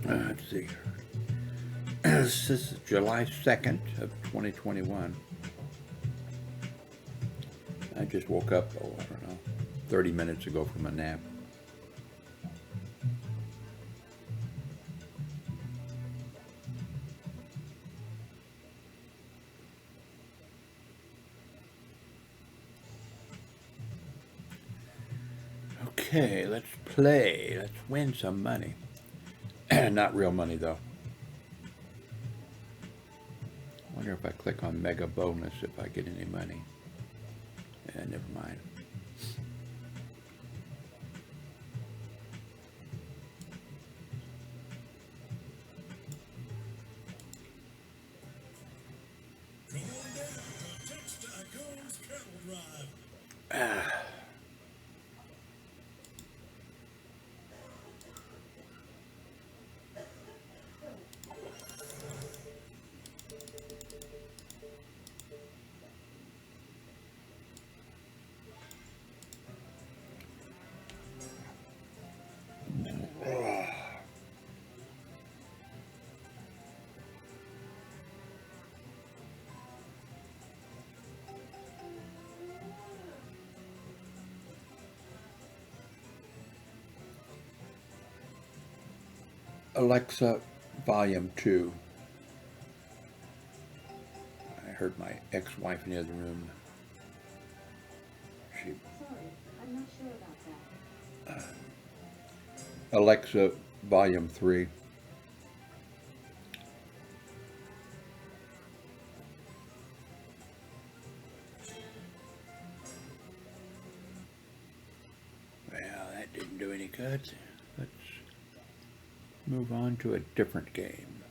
Let's see. This is July 2nd of 2021. I just woke up, I don't know, 30 minutes ago from a nap. Okay, let's play. Let's win some money. Not real money, though. Wonder if I click on Mega Bonus if I get any money. Yeah, never mind. Alexa, volume 2. I heard my ex-wife in the other room. Sorry, I'm not sure about that. Alexa, volume 3. Well, that didn't do any good. Let's move on to a different game.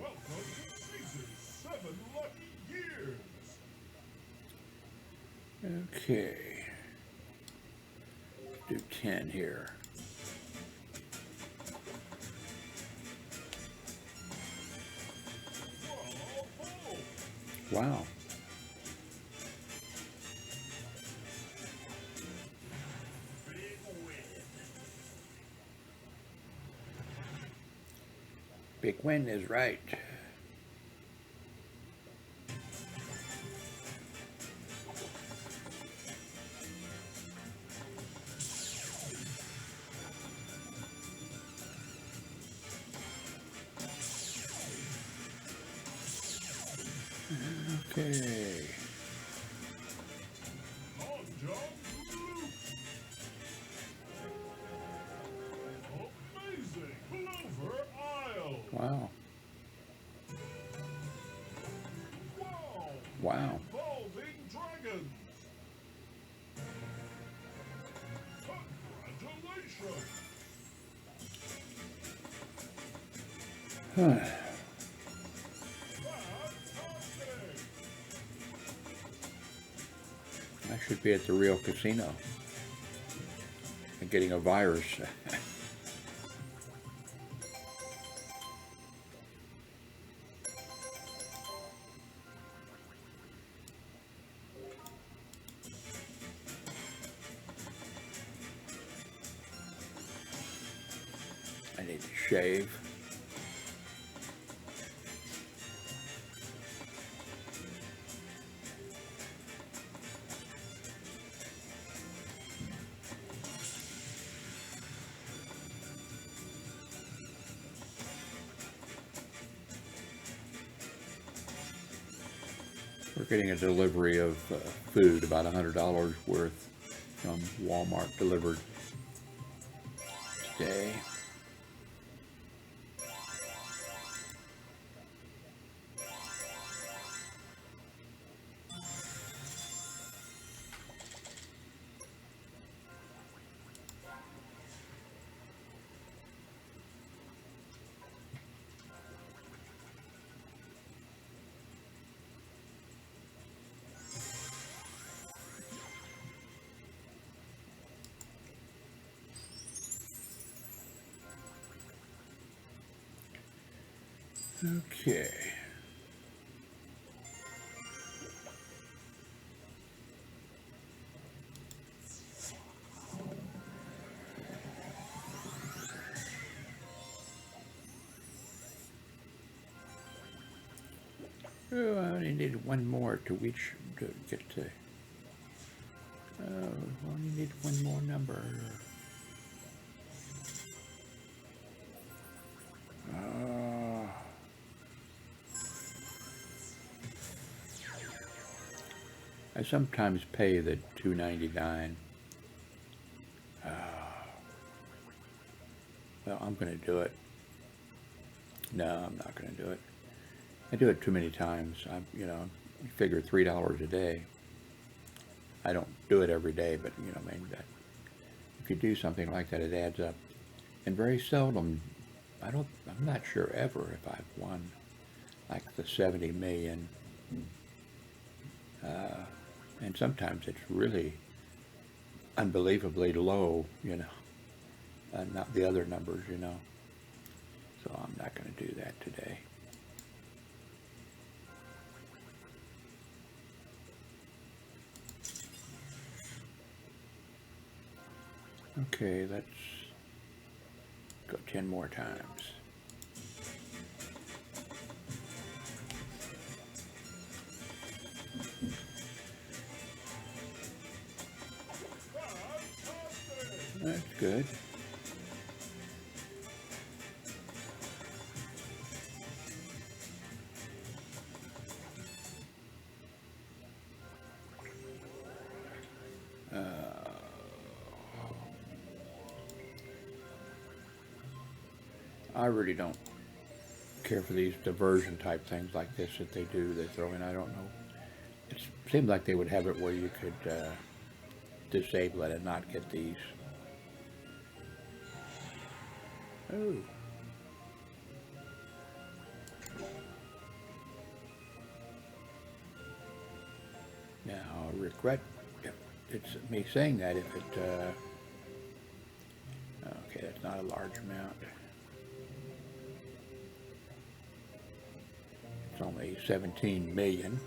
Welcome to Season 7 Lucky Years. Okay. Let's do 10 here. Wow. Big win is right. Okay. Amazing Clover Isle. Wow. Wow. Wow. Evolving dragons. Congratulations. Huh. I should be at the real casino and getting a virus. I need to shave. We're getting a delivery of food, about $100 worth from Walmart delivered today. Okay. Oh, I only need one more to reach to get to. Oh, only need one more number. Oh. I sometimes pay the $2.99. Well, I'm going to do it. No, I'm not going to do it. I do it too many times. You figure $3 a day. I don't do it every day, but maybe that if you do something like that, it adds up. And very seldom, I'm not sure ever if I've won like the 70 million. And sometimes it's really unbelievably low, not the other numbers, So I'm not going to do that today. Okay, let's go 10 more times. That's good. I really don't care for these diversion type things like this that they do. They throw in. I don't know. It seems like they would have it where you could disable it and not get these. Oh. Now, I regret it's me saying that if it, okay, that's not a large amount. It's only 17 million.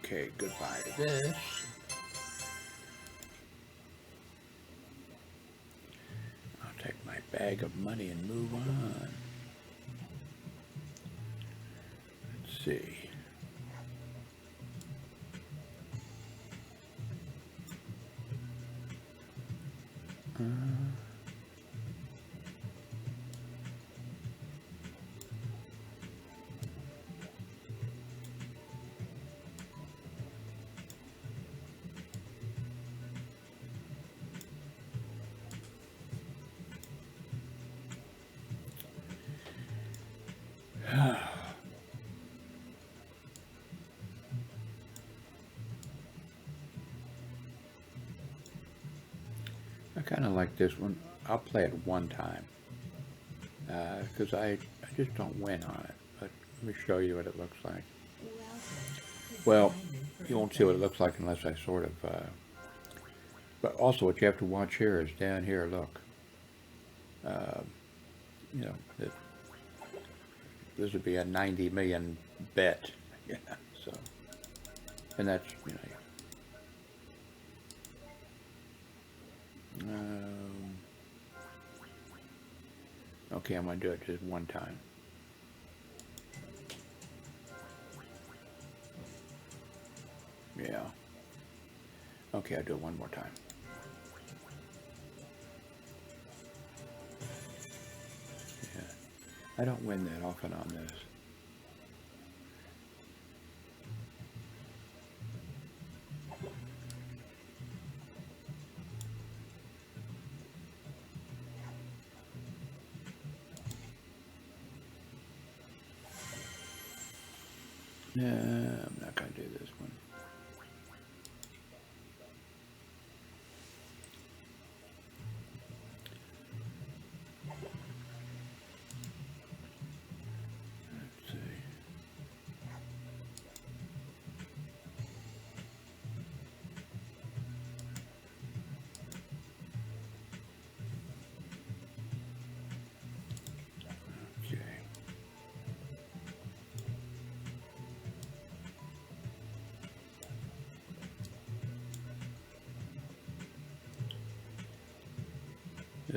Okay, goodbye to this. I'll take my bag of money and move on. Let's see. I kind of like this one. I'll play it one time because I just don't win on it. But let me show you what it looks like. Well, you won't see what it looks like unless I sort of... but also what you have to watch here is down here, look. This would be a 90 million bet. Yeah, so... And that's, okay, I'm going to do it just one time. Yeah. Okay, I'll do it one more time. Yeah. I don't win that often on this. No, I'm not going to do this one.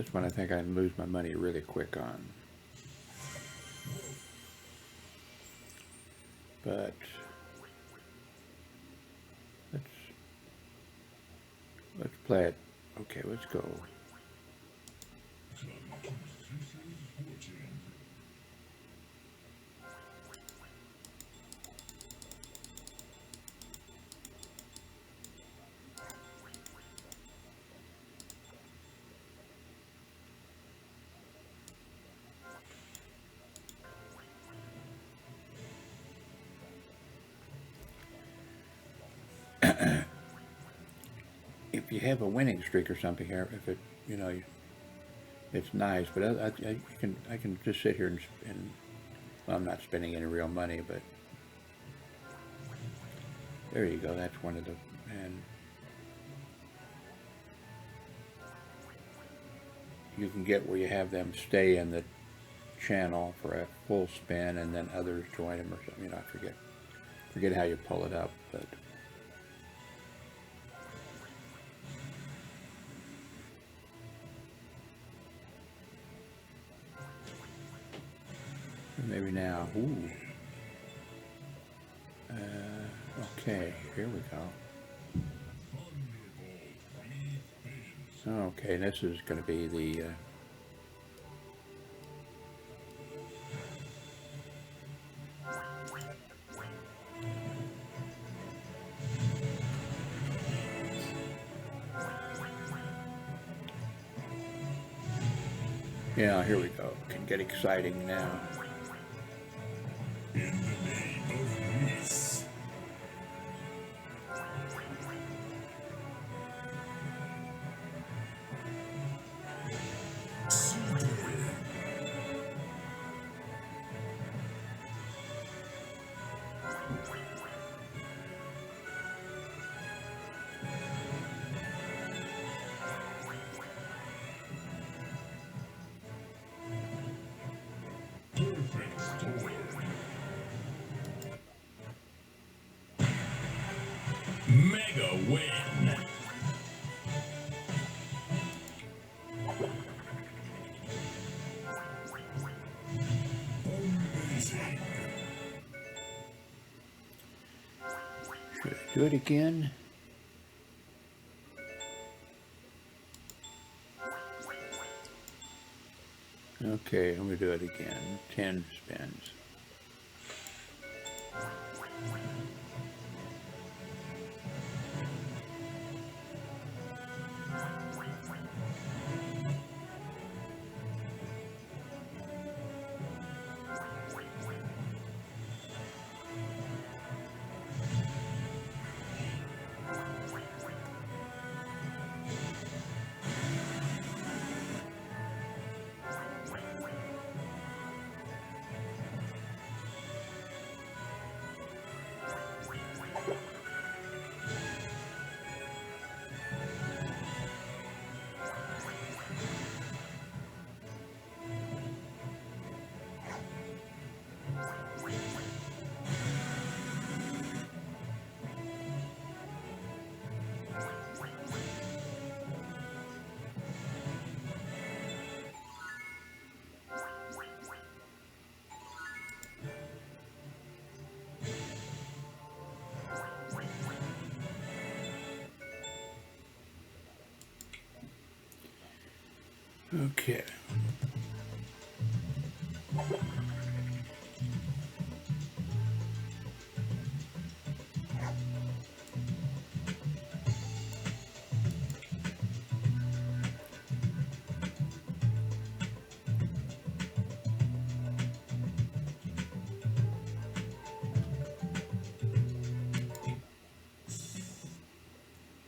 This one I think I lose my money really quick on. But let's play it. Okay, let's go. If you have a winning streak or something here, if it, you know, it's nice. But I can just sit here and well, I'm not spending any real money, but there you go. That's one of the, and you can get where you have them stay in the channel for a full spin, and then others join them or something. You know, I forget how you pull it up, but. Maybe now. Ooh. Okay, here we go. Okay, this is going to be the... yeah, here we go. Can get exciting now. In the name of peace. Mega win. Amazing. Should I do it again? Okay, I'm going to do it again. 10 spins. Okay.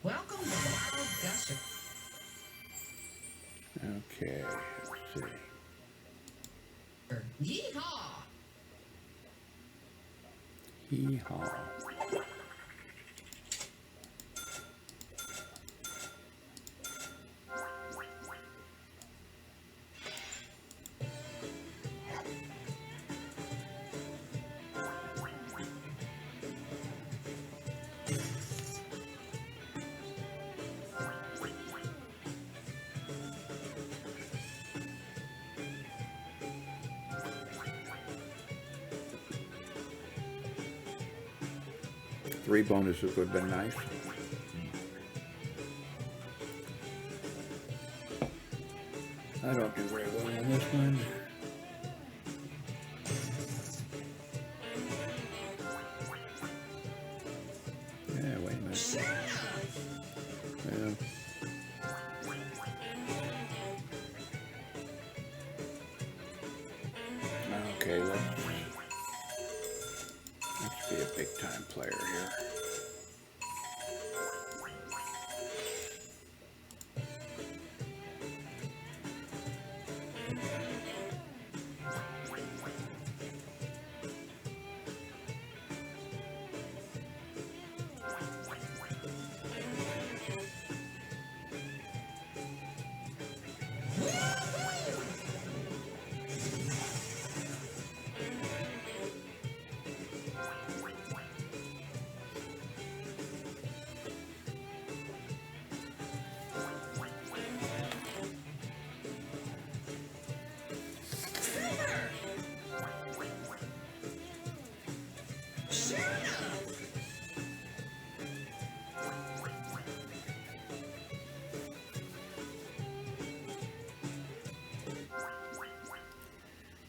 Welcome to Wild Gossip. Okay, let's see. Yeehaw! Hee-haw. 3 bonuses would have been nice. I don't do very well on this one. Yeah, wait a minute. Yeah. Okay, let's be a big time player here.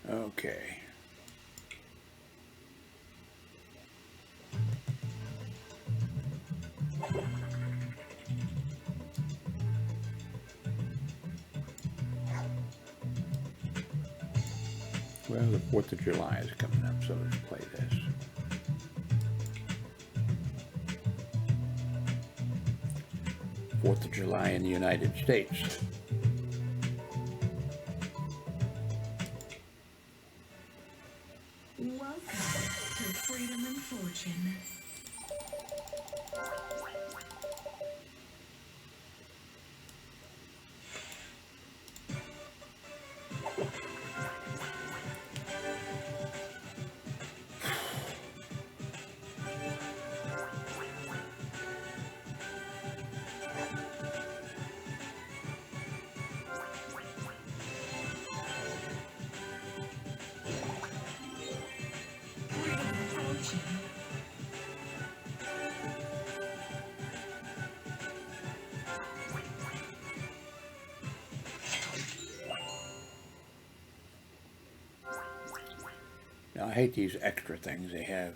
Okay. Well, the 4th of July is coming up, so let's play this. Fourth of July in the United States. Welcome to Freedom and Fortune. Now, I hate these extra things they have.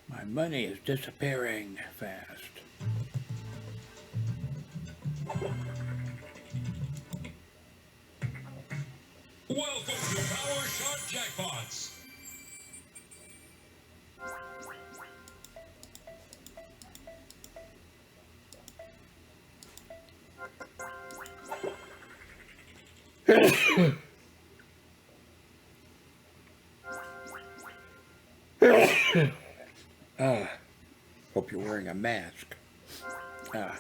My money is disappearing fast. Welcome to Power Shot Jackpots. Hope you're wearing a mask. Bravo!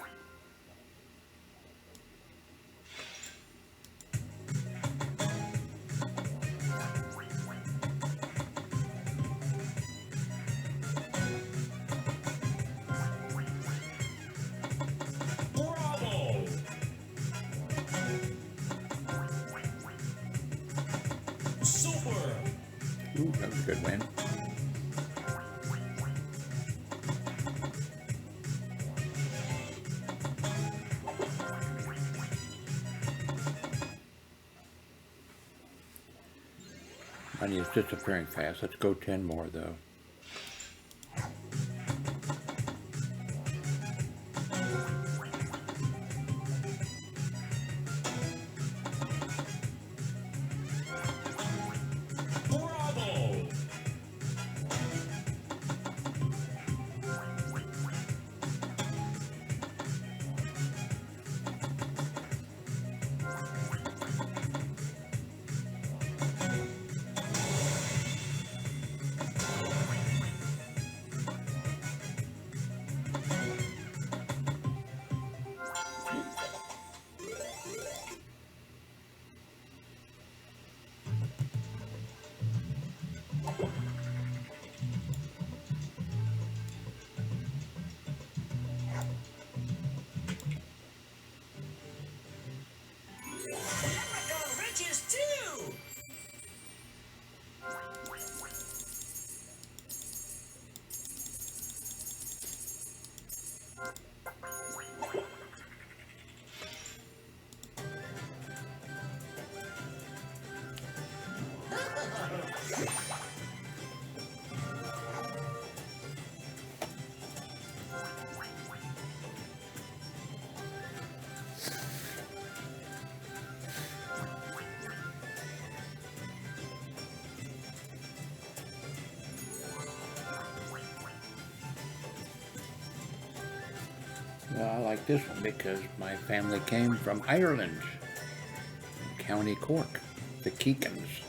Super! Ooh, that was a good win. Money is disappearing fast. Let's go 10 more, though. Bravo! Well, I like this one because my family came from Ireland, County Cork, the Keekans.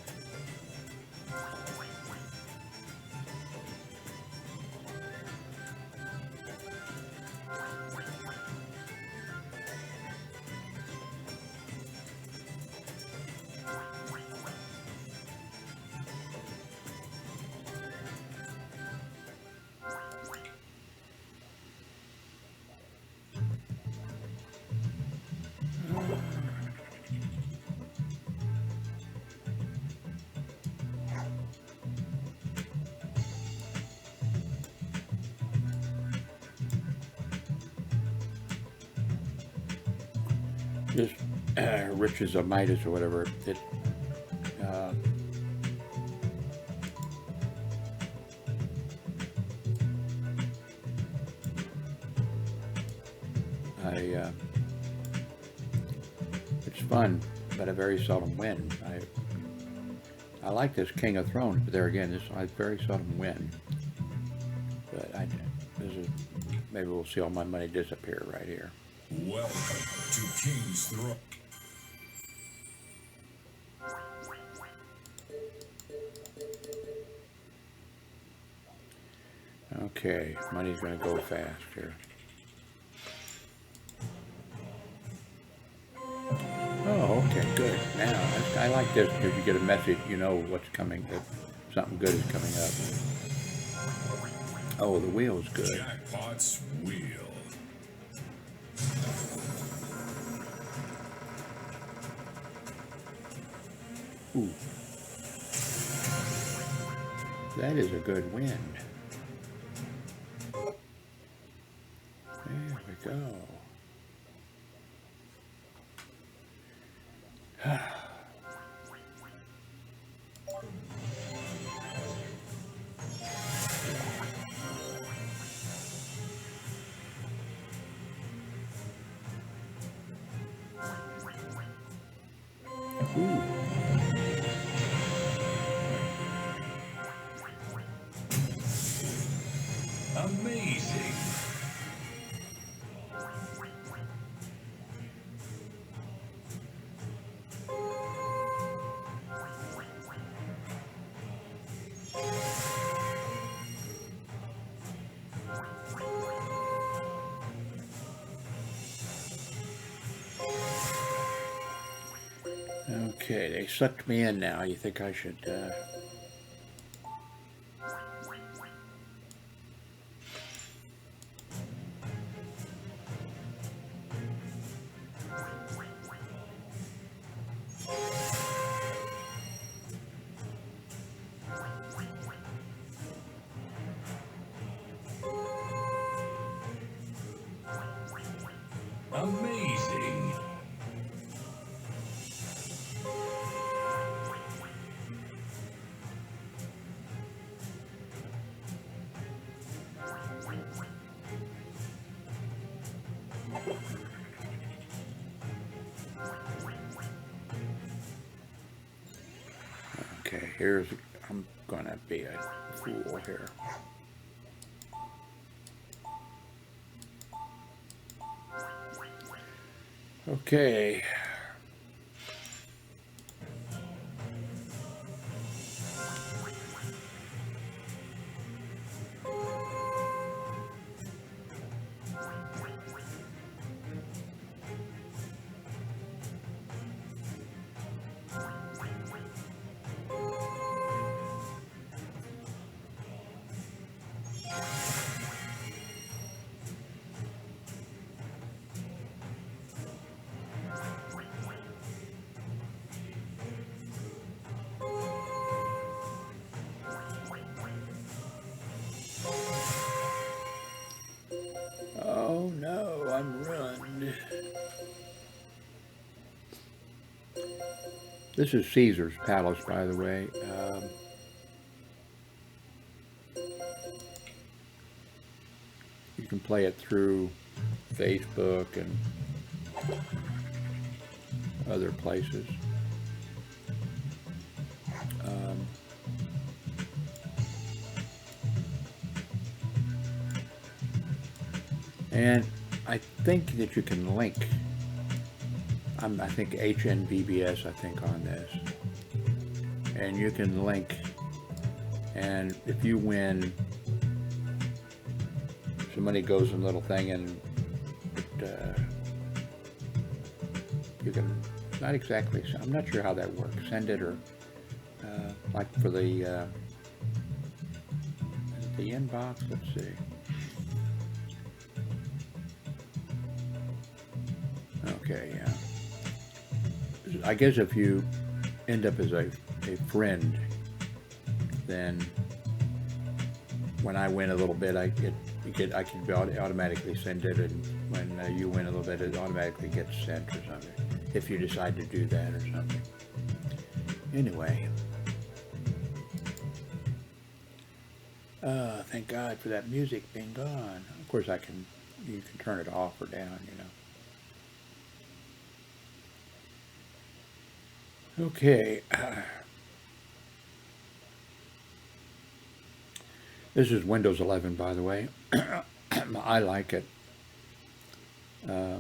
This riches of Midas or whatever, it it's fun, but I very seldom win. I like this King of Thrones, but there again, I very seldom win. But this is, maybe we'll see all my money disappear right here. Welcome to King's Throne. Okay, money's going to go fast here. Oh, okay, good. Now, I like this because you get a message, you know what's coming, that something good is coming up. Oh, the wheel's good. Jackpot's wheel. Ooh. That is a good win. There we go. Ooh. Amazing. Okay, they sucked me in now. You think I should, Amazing. okay, I'm gonna be a fool here. Okay. Oh no, I'm ruined. This is Caesar's Palace, by the way. You can play it through Facebook and other places. And I think that you can link. I think HNVBS. I think on this, and you can link. And if you win, some money goes in a little thing, and you can. Not exactly. I'm not sure how that works. Send it or like for the inbox. Let's see. Okay, yeah. I guess if you end up as a friend, then when I win a little bit, I can automatically send it, and when you win a little bit, it automatically gets sent or something. If you decide to do that or something. Anyway. Thank God for that music being gone. Of course, you can turn it off or down, Okay. This is Windows 11, by the way. I like it. I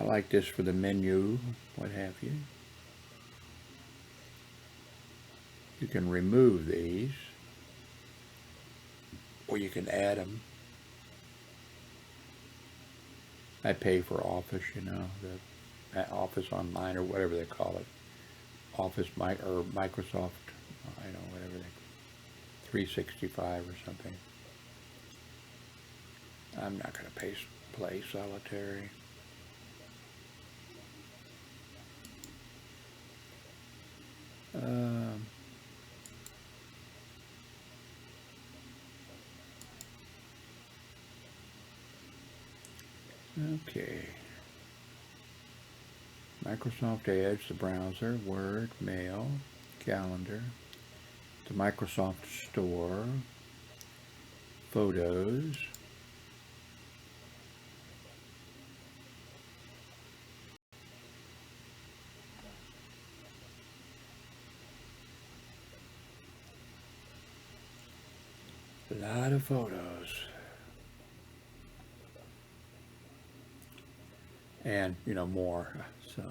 like this for the menu, what have you. You can remove these, or you can add them. I pay for Office, the Office Online or whatever they call it. Office or Microsoft, whatever 365 or something. I'm not going to play solitary. Okay. Microsoft Edge, the browser, Word, Mail, Calendar, the Microsoft Store, Photos, a lot of photos. And, more, so.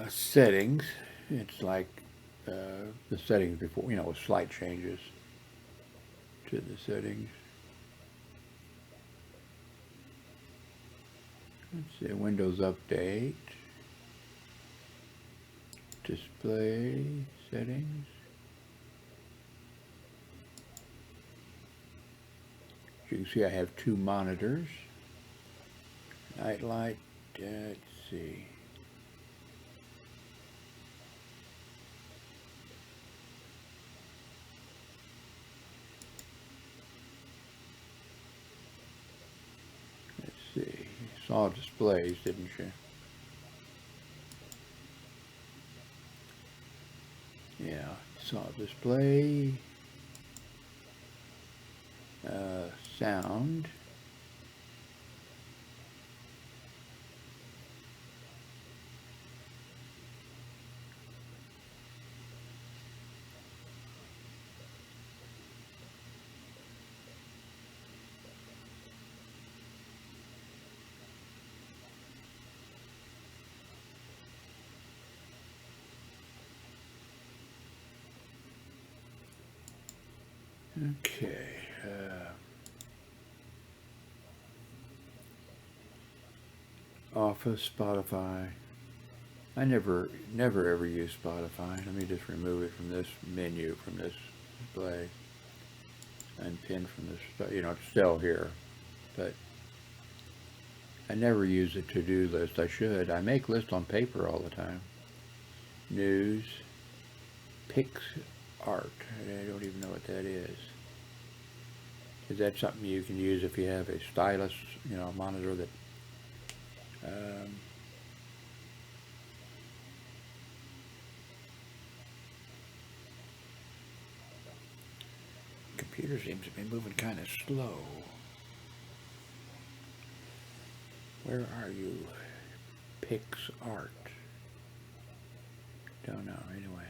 Settings, it's like the settings before, with slight changes to the settings. Let's see, Windows Update, display settings. As you can see, I have 2 monitors. Nightlight, let's see. Let's see. You saw displays, didn't you? Yeah, saw display. Sound. Okay. Office, Spotify. I never ever use Spotify. Let me just remove it from this menu, from this display, and pin from this. It's still here, but I never use a to-do list. I should. I make lists on paper all the time. News, Pix Art. I don't even know what that is. Is that something you can use if you have a stylus, monitor that computer seems to be moving kind of slow. Where are you? PixArt. Don't know, anyway.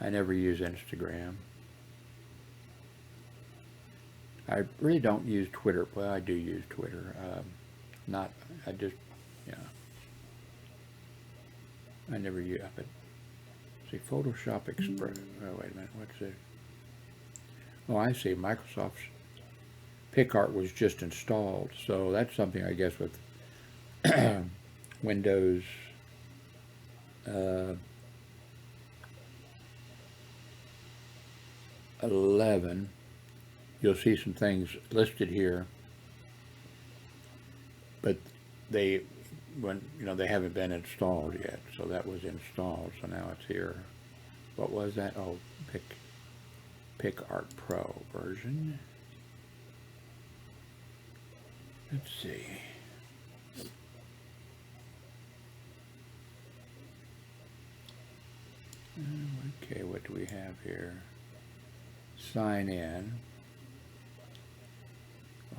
I never use Instagram. I really don't use Twitter. Well, I do use Twitter. I just, yeah. I never use it. See, Photoshop Express. Oh, wait a minute. What's it? Oh, I see. Microsoft's PicArt was just installed. So that's something, I guess, with Windows 11. You'll see some things listed here, but they haven't been installed yet. So that was installed, so now it's here. What was that? Oh, PicArt Pro version. Let's see. Okay, what do we have here? Sign in.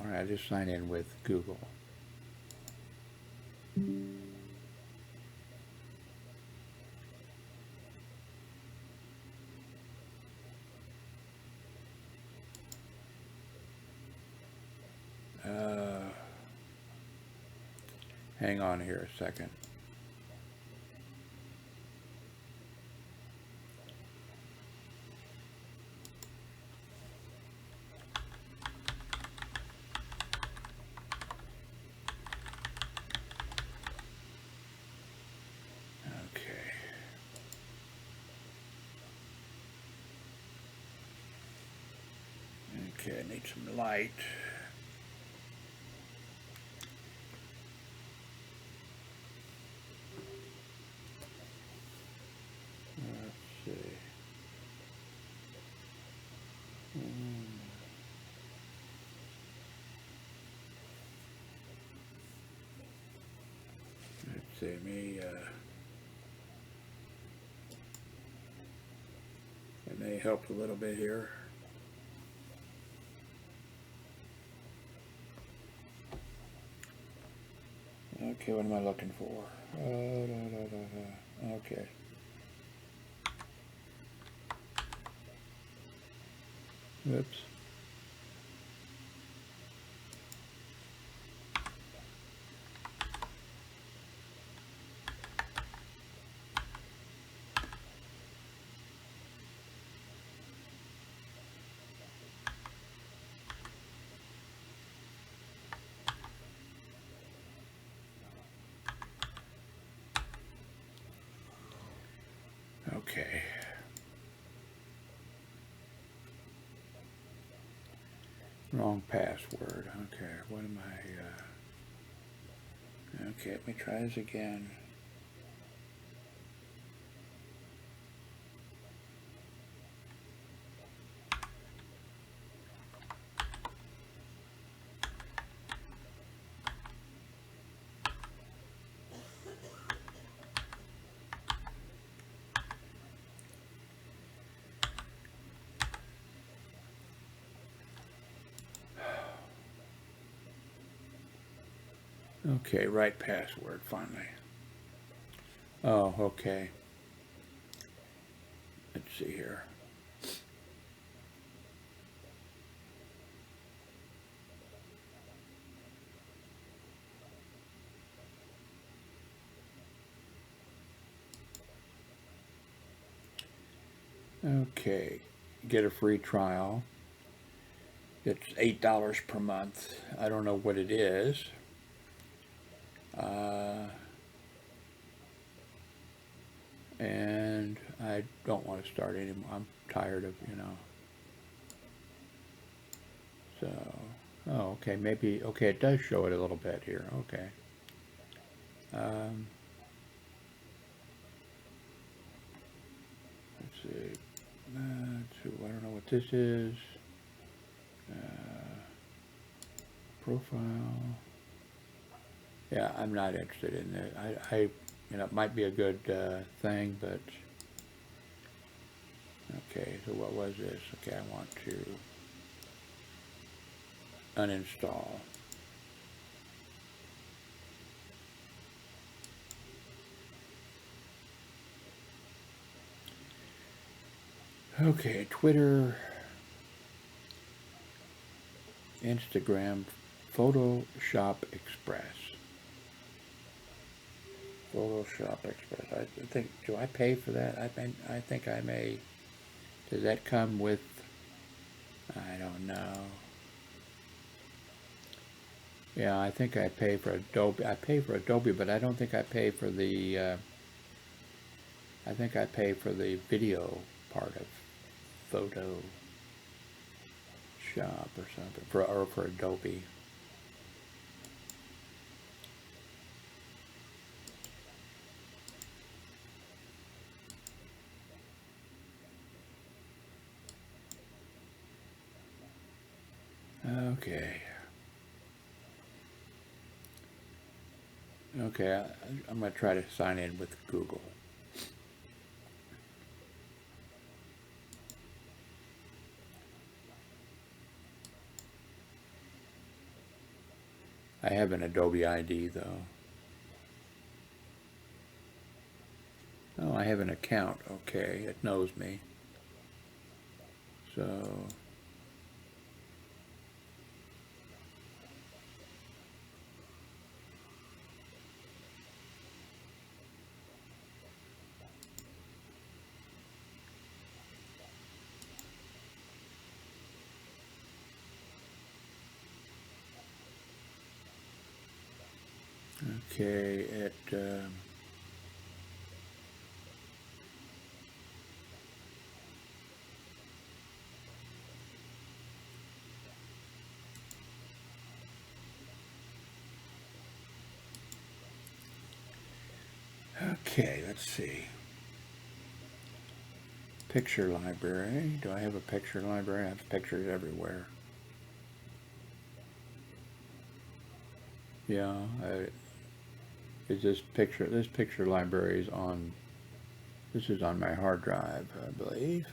All right, I just sign in with Google. Hang on here a second. Okay, I need some light. Let's see. Let's see, it may help a little bit here. Okay, what am I looking for? Okay. Oops. Okay. Wrong password. Okay, what am I, okay, let me try this again. Okay, right password, finally. Oh, okay. Let's see here. Okay, get a free trial. It's $8 per month. I don't know what it is. And I don't want to start anymore. I'm tired of, So, oh, okay, maybe, okay, it does show it a little bit here. Okay. Let's see. I don't know what this is. Profile. Yeah, I'm not interested in it. It might be a good thing, but okay. So what was this? Okay, I want to uninstall. Okay, Twitter, Instagram, Photoshop Express. Photoshop Express. I think, do I pay for that? I think I may. Does that come with, I don't know. Yeah, I think I pay for Adobe. I pay for Adobe, but I don't think I pay for the, I think I pay for the video part of Photoshop or something, or for Adobe. Okay. Okay, I'm going to try to sign in with Google. I have an Adobe ID though. Oh, I have an account. Okay, it knows me. So, okay, okay, let's see. Picture library. Do I have a picture library? I have pictures everywhere. Yeah, is this picture library is on, this is on my hard drive, I believe.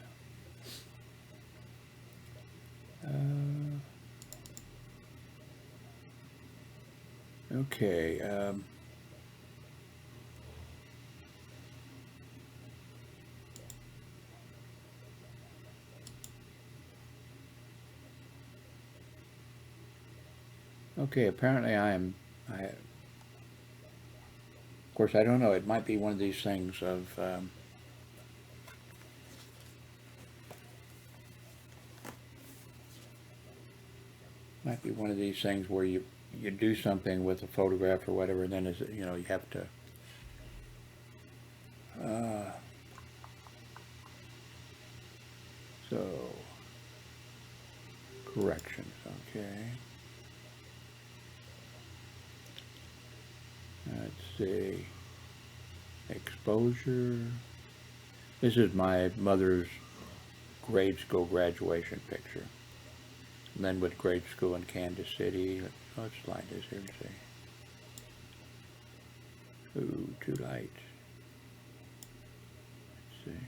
Okay, okay, apparently of course, I don't know, it might be one of these things of, might be one of these things where you do something with a photograph or whatever, and then you have to, so, corrections, okay. Let's see, exposure. This is my mother's grade school graduation picture. Linwood Grade School in Kansas City. Let's slide this here and see. Ooh, too light. Let's see.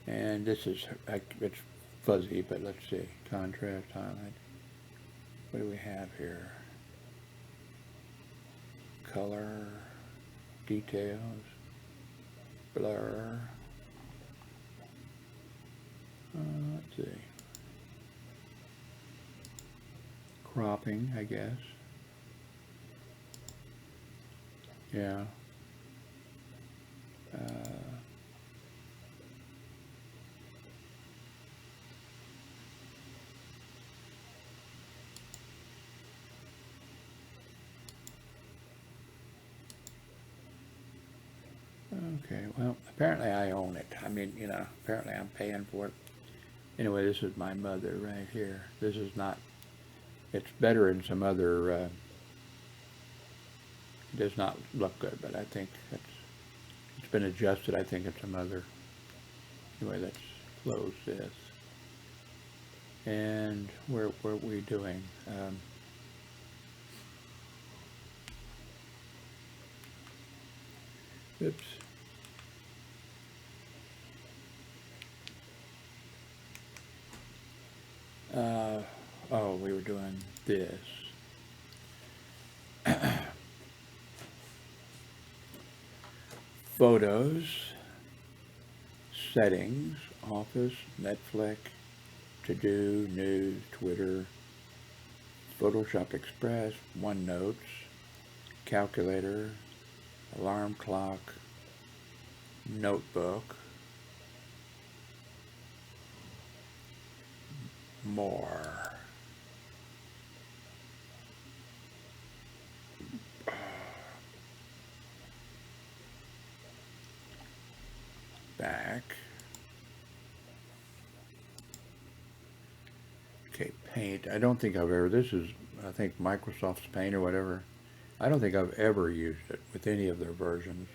And this is, it's fuzzy, but let's see. Contrast, highlight. What do we have here? Color, details, blur. Let's see. Cropping, I guess. Yeah. Okay, well, apparently I own it. I mean, apparently I'm paying for it. Anyway, this is my mother right here. This is not, it's better in some other, it does not look good, but I think it's been adjusted, I think, in some other. Anyway, let's close this. And where are we doing? Oops. Oh, we were doing this. Photos, settings, office, Netflix, to-do, news, Twitter, Photoshop Express, OneNotes, calculator, alarm clock, notebook, more. Back. Okay, Paint. I don't think I've ever, this is, I think Microsoft's Paint or whatever. I don't think I've ever used it with any of their versions.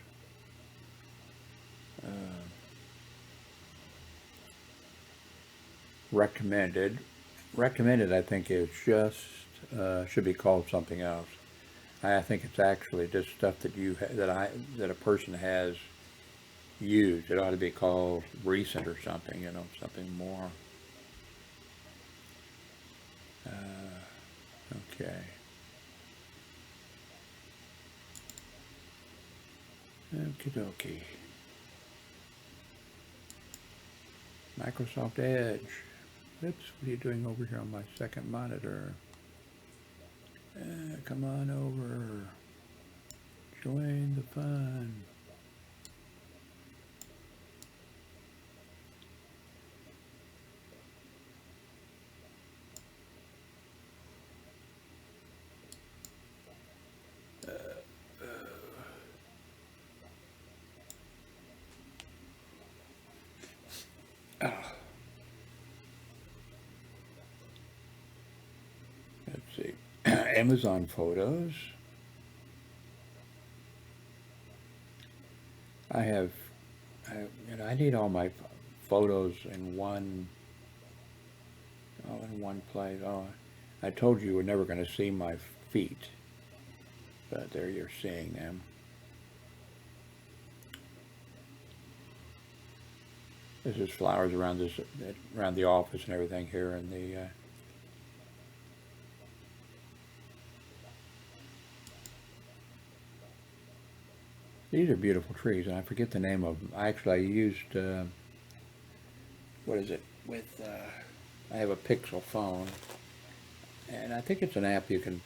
Recommended. Recommended, I think, is just, should be called something else. I think it's actually just stuff that that a person has used. It ought to be called recent or something, you know, something more. Okay. Okie dokie. Microsoft Edge. Oops, what are you doing over here on my second monitor? Come on over. Join the fun. Let's see. Amazon Photos. I need all my photos in one place. Oh, I told you we're never going to see my feet, but there you're seeing them. This is flowers around the office and everything here, and these are beautiful trees, and I forget the name of them. Actually, I used what is it with? I have a Pixel phone, and I think it's an app you can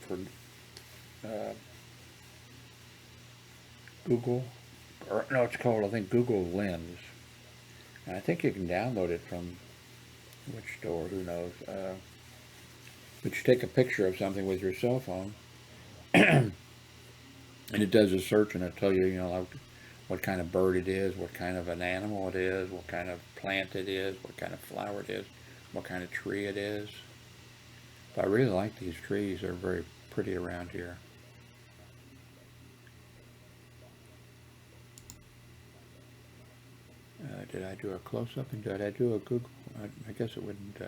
Google, or no, it's called, I think, Google Lens. And I think you can download it from which store, who knows. But you take a picture of something with your cell phone, and it does a search, and it'll tell you, you know, like what kind of bird it is, what kind of an animal it is, what kind of plant it is, what kind of flower it is, what kind of tree it is. But I really like these trees. They're very pretty around here. Did I do a close-up, and did I do a Google? I guess it wouldn't.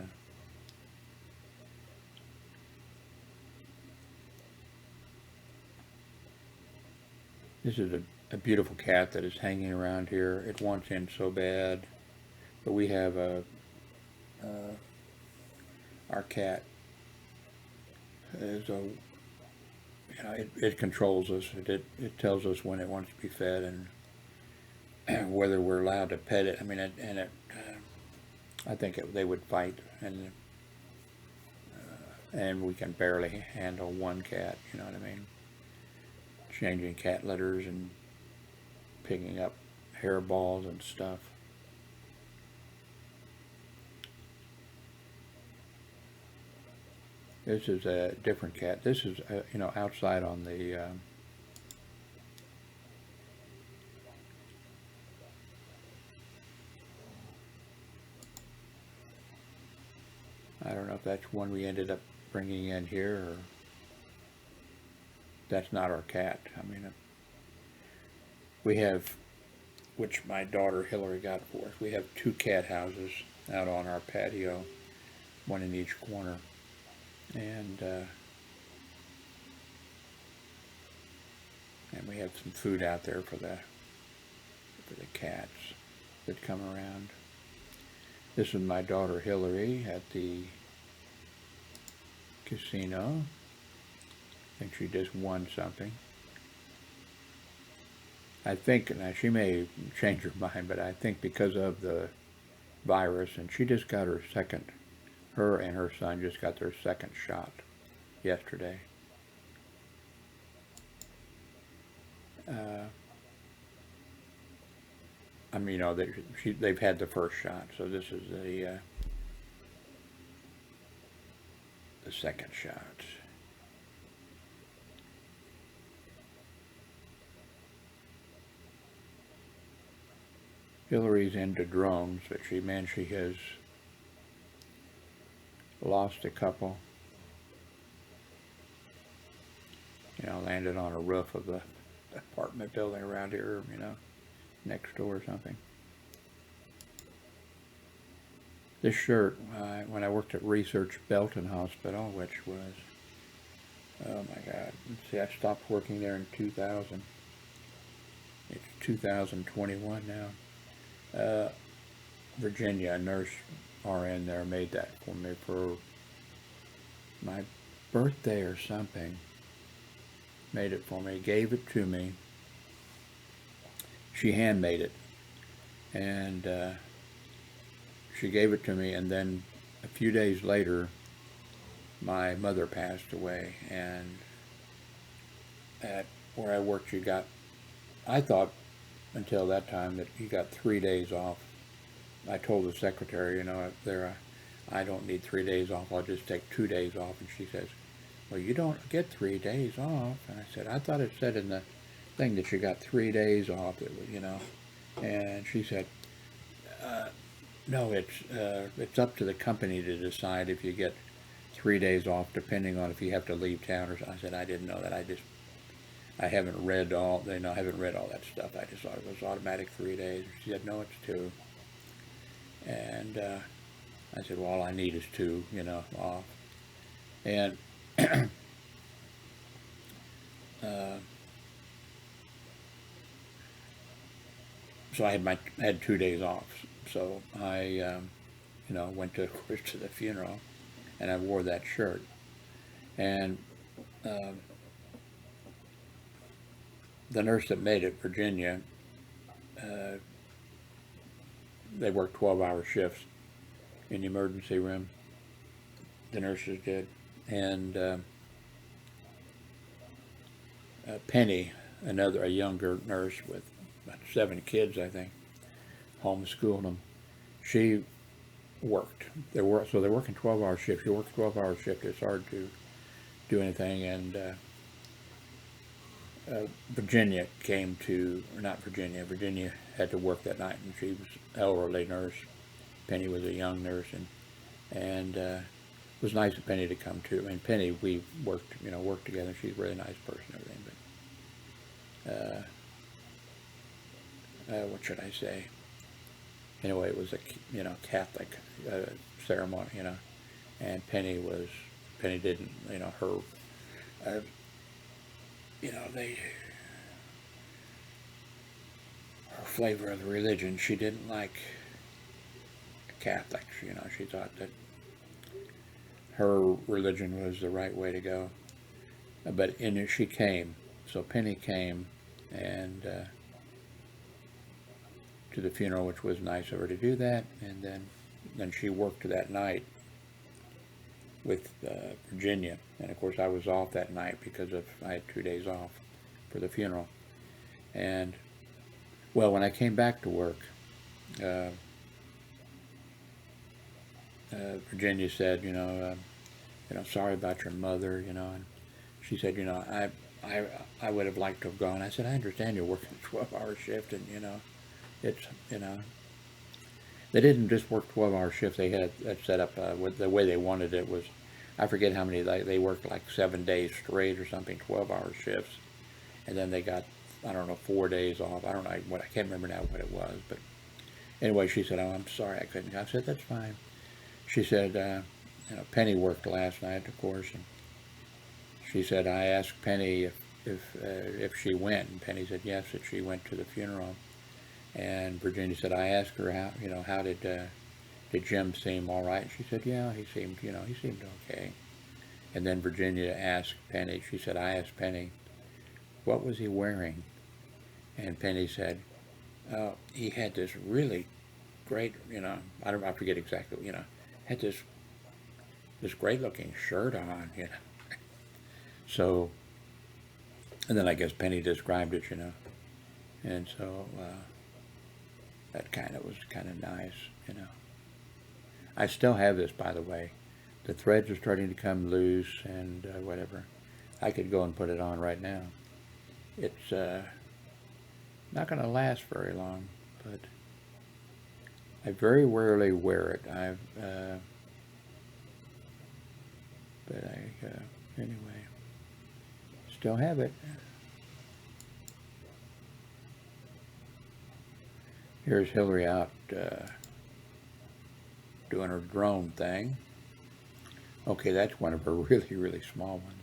This is a beautiful cat that is hanging around here. It wants in so bad, but we have our cat is you know, it controls us. It tells us when it wants to be fed and whether we're allowed to pet it. I mean, I think they would fight, and we can barely handle one cat. You know what I mean? Changing cat litters and picking up hairballs and stuff. This is a different cat. This is you know, outside on the I don't know if that's one we ended up bringing in here, or that's not our cat. I mean, we have, which my daughter Hillary got for us, we have 2 cat houses out on our patio, one in each corner. And we have some food out there for the cats that come around. This is my daughter Hillary at the casino. I think she just won something. I think, now she may change her mind, but I think because of the virus, and she just got her and her son just got their second shot yesterday. I mean, they've had the first shot, so this is the second shot. Hillary's into drones, but she has lost a couple. Landed on a roof of the apartment building around here, next door or something. This shirt, when I worked at Research Belton Hospital, which was, oh my God, let's see, I stopped working there in 2000. It's 2021 now. Virginia, a nurse RN there, made that for me for my birthday or something. Made it for me, gave it to me. She handmade it, and she gave it to me, and then a few days later my mother passed away, and at where I worked I thought until that time that you got 3 days off. I told the secretary, up there, I don't need 3 days off, I'll just take 2 days off. And she says, well, you don't get 3 days off. And I said, I thought it said in the thing that you got 3 days off. It was, And she said, no, it's up to the company to decide if you get 3 days off, depending on if you have to leave town or something. I said, I didn't know that. I haven't read all, I haven't read all that stuff. I just thought it was automatic 3 days. She said, no, it's 2. And I said, well, all I need is 2, off. And so I had 2 days off. So I, went to, of course, to the funeral, and I wore that shirt. And the nurse that made it, Virginia, they worked 12-hour shifts in the emergency room. The nurses did. And Penny, a younger nurse with about 7 kids, I think, homeschooled them. She worked. They're working 12-hour shifts. She works 12-hour shift. It's hard to do anything. And Virginia Virginia had to work that night, and she was an elderly nurse. Penny was a young nurse, and it was nice of Penny to come too. And Penny, we worked together. She's a really nice person and everything. But what should I say? Anyway, it was a Catholic ceremony, and Penny didn't, her, her flavor of the religion, she didn't like Catholics. She thought that her religion was the right way to go. But she came, so Penny came, and to the funeral, which was nice of her to do that. And then she worked that night with Virginia, and of course I was off that night because I had 2 days off for the funeral. And well, when I came back to work, Virginia said, sorry about your mother, and she said, I would have liked to have gone. I said, I understand you're working a 12-hour shift, and it's they didn't just work 12-hour shifts. They had that set up the way they wanted it was, I forget how many, they worked like 7 days straight or something, 12-hour shifts, and then they got, I don't know, 4 days off. I don't know what, I can't remember now what it was, but anyway, she said, oh, I'm sorry I couldn't go. I said, that's fine. She said, Penny worked last night, of course, and she said, I asked Penny if she went, and Penny said yes, that she went to the funeral. And Virginia said, I asked her how did Jim seem all right? And she said, yeah, he seemed okay. And then Virginia asked Penny, she said, I asked Penny, what was he wearing? And Penny said, oh, he had this really great, I forget exactly, had this great looking shirt on. So, and then I guess Penny described it, and so that was kind of nice. I still have this, by the way. The threads are starting to come loose and whatever. I could go and put it on right now. It's not going to last very long, but I very rarely wear it. Anyway, still have it. Here's Hillary out doing her drone thing. Okay, that's one of her really, really small ones.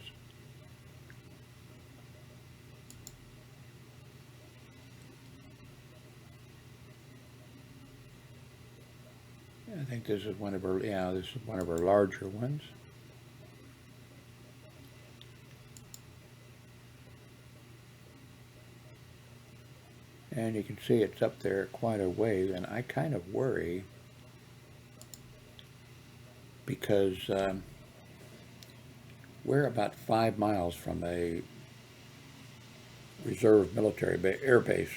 I think this is one of her, this is one of her larger ones. And you can see it's up there quite a ways, and I kind of worry because we're about 5 miles from a reserve military air base.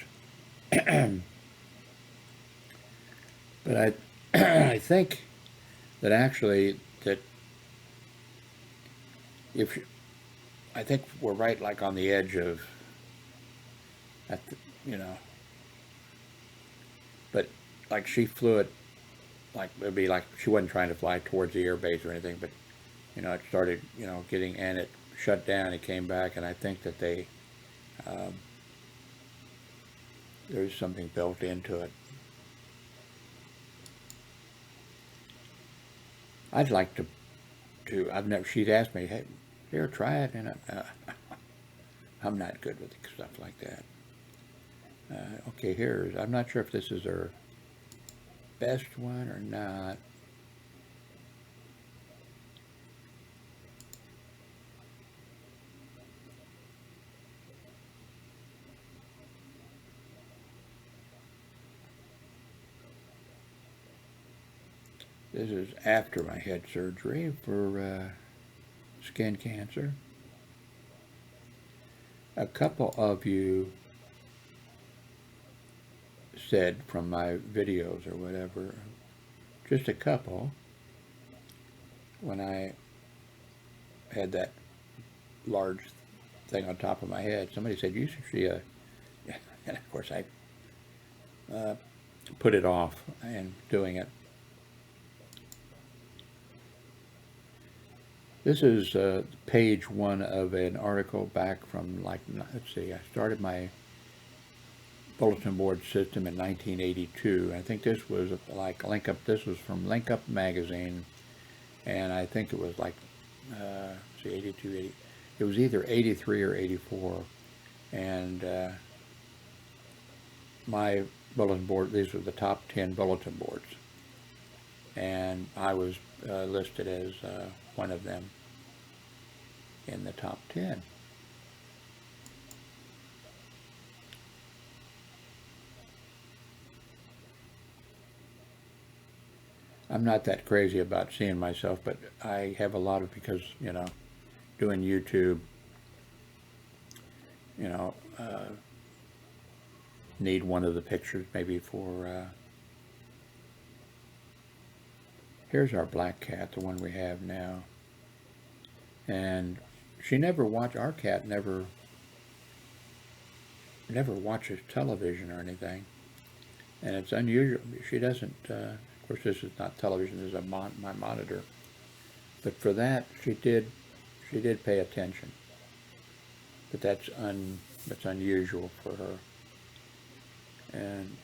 But I think that actually I think we're right like on the edge of, but like she flew it, like it'd be like she wasn't trying to fly towards the air base or anything, but it started, getting, and it shut down. It came back, and I think that there's something built into it. I'd like to. She'd asked me, hey, here, try it, and I'm not good with stuff like that. Okay, I'm not sure if this is her best one or not. This is after my head surgery for skin cancer. A couple of you said from my videos or whatever, just a couple, when I had that large thing on top of my head, somebody said, you should see and of course I put it off and doing it. This is page 1 of an article back from, like, let's see, I started my bulletin board system in 1982. I think this was like Link Up. This was from Link Up magazine, and I think it was like, 82, 80. It was either 83 or 84, and my bulletin board. These were the top 10 bulletin boards, and I was listed as one of them in the top 10. I'm not that crazy about seeing myself, but I have a lot of, because, doing YouTube, need one of the pictures maybe for, here's our black cat, the one we have now. And she never watched, our cat never watches television or anything. And it's unusual. She doesn't, of course this is not television, this is my monitor. But for that, she did pay attention. But that's unusual for her. And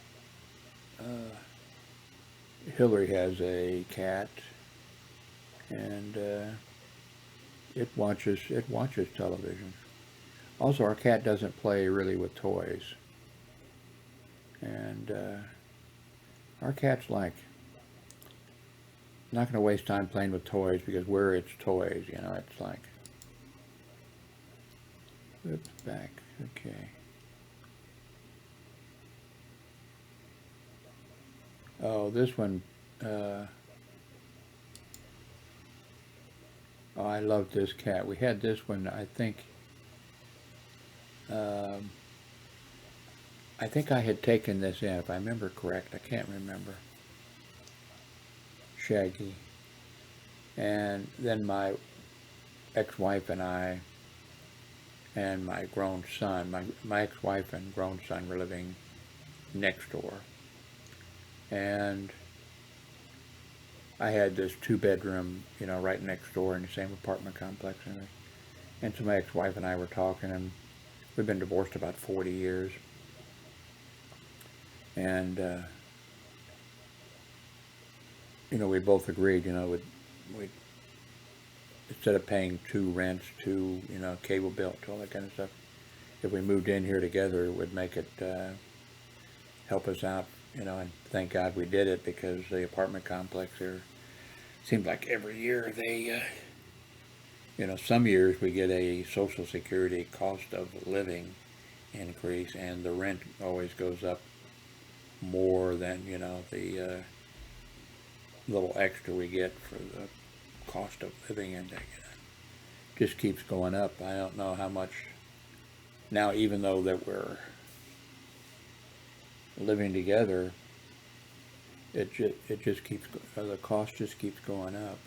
Hillary has a cat, and it watches television. Also, our cat doesn't play really with toys, and our cat's like not going to waste time playing with toys, because we're its toys. It's like, oops, back, okay. Oh, this one, oh, I love this cat. We had this one, um, I think I had taken this in, if I remember correct. I can't remember. Shaggy. And then my ex-wife and I and my grown son, my ex-wife and grown son were living next door. And I had this two-bedroom, right next door in the same apartment complex. And so my ex-wife and I were talking, and we've been divorced about 40 years. And, we both agreed, we instead of paying two rents, two, cable bill, all that kind of stuff, if we moved in here together, it would make it, help us out, and thank God we did it, because the apartment complex there seems like every year they, some years we get a Social Security cost of living increase, and the rent always goes up more than, the little extra we get for the cost of living, and it just keeps going up. I don't know how much now, even though that we're living together, it just keeps, the cost just keeps going up.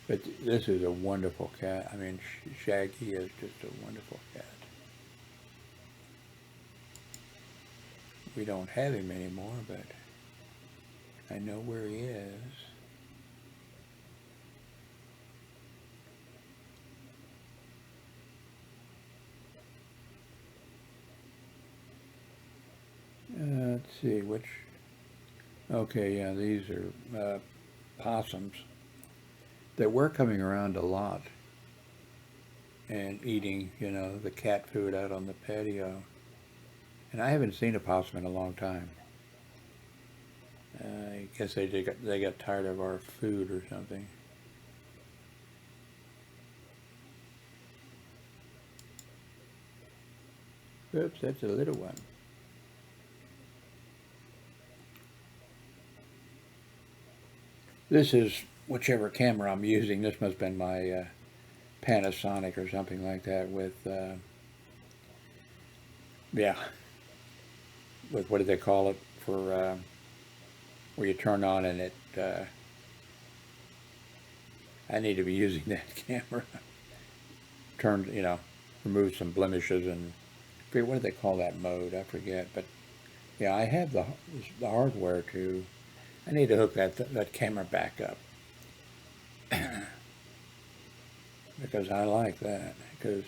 But this is a wonderful cat. I mean, Shaggy is just a wonderful cat. We don't have him anymore, but I know where he is. Let's see, okay, yeah, these are possums that were coming around a lot and eating, the cat food out on the patio. And I haven't seen a possum in a long time. I guess they got tired of our food or something. Oops, that's a little one. This is whichever camera I'm using. This must have been my Panasonic or something like that with, yeah, with what do they call it for, where you turn on and it, I need to be using that camera. Remove some blemishes and, what do they call that mode? I forget, but yeah, I have the hardware to, I need to hook that camera back up. Because I like that, because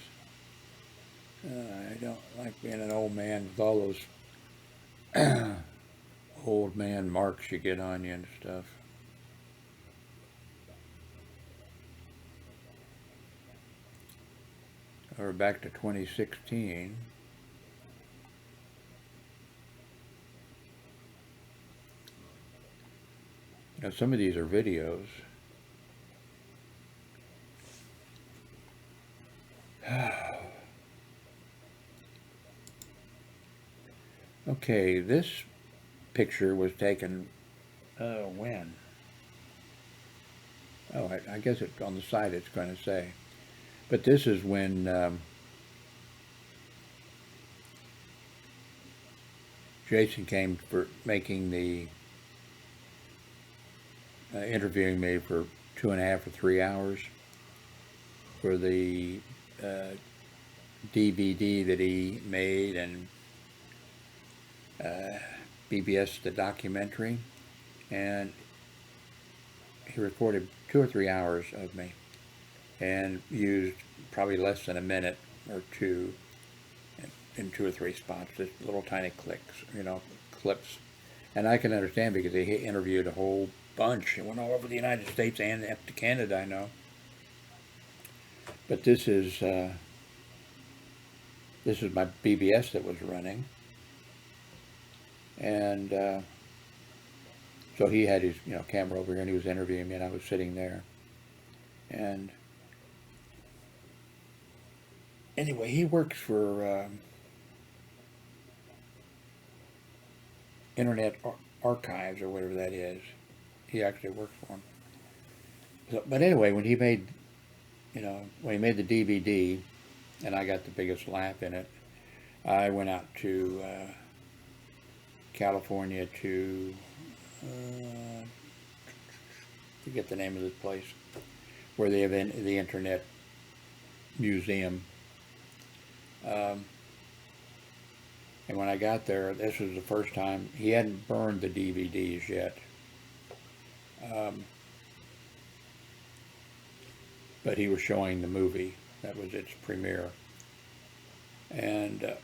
I don't like being an old man with all those old man marks you get on you and stuff. We're back to 2016. Now some of these are videos. Okay, this picture was taken, when? Oh, I guess on the side it's going to say. But this is when Jason came for making the, interviewing me for 2.5 or 3 hours for the DVD that he made, and BBS, the documentary, and he recorded 2 or 3 hours of me and used probably less than a minute or two in 2 or 3 spots, just little tiny clips. And I can understand, because he interviewed a whole bunch. He went all over the United States and up to Canada, I know. But this is my BBS that was running. And so he had his camera over here, and he was interviewing me, and I was sitting there. And anyway, he works for Internet Archives or whatever that is. He actually worked for him. So, but anyway, when he made, when he made the DVD, and I got the biggest laugh in it, I went out to California to, forget the name of this place, where they have the Internet Museum. And when I got there, this was the first time, he hadn't burned the DVDs yet. But he was showing the movie. That was its premiere. And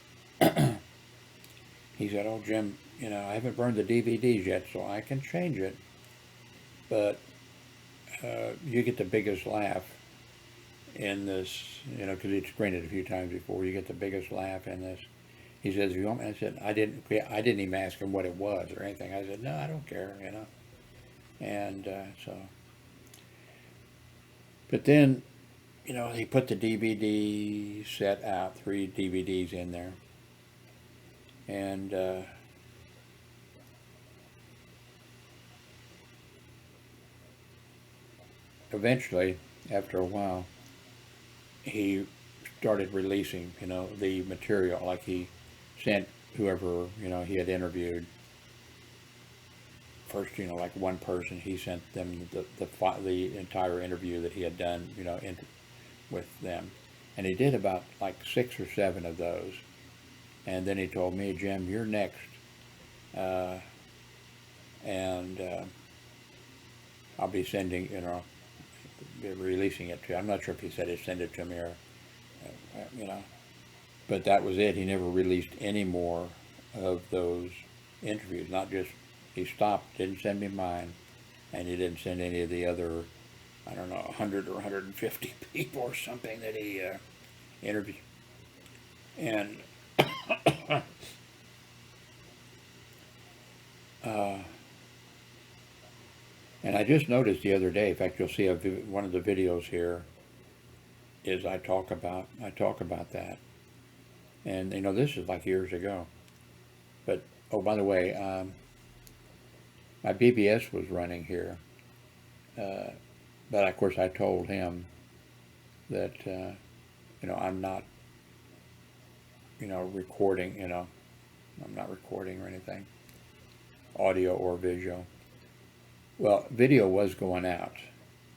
he said, "Oh, Jim, I haven't burned the DVDs yet, so I can change it. But you get the biggest laugh in this, because he'd screened it a few times before. You get the biggest laugh in this." He says, "If you want me," I said, I didn't even ask him what it was or anything. I said, "No, I don't care, And so, but then, he put the DVD set out, 3 DVDs in there. And eventually, after a while, he started releasing, the material. Like he sent whoever, he had interviewed. First, like one person, he sent them the entire interview that he had done, with them. And he did about like 6 or 7 of those. And then he told me, "Jim, you're next." And I'll be sending, be releasing it to you. I'm not sure if he said he'd send it to me or, But that was it. He never released any more of those interviews. Not just, he stopped, didn't send me mine, and he didn't send any of the other, I don't know, 100 or 150 people or something that he interviewed. And and I just noticed the other day, in fact, you'll see one of the videos here is I talk about that. And, this is like years ago. But, oh, by the way, my BBS was running here. But, of course, I told him that, I'm not, recording, I'm not recording or anything, audio or visual. Well, video was going out.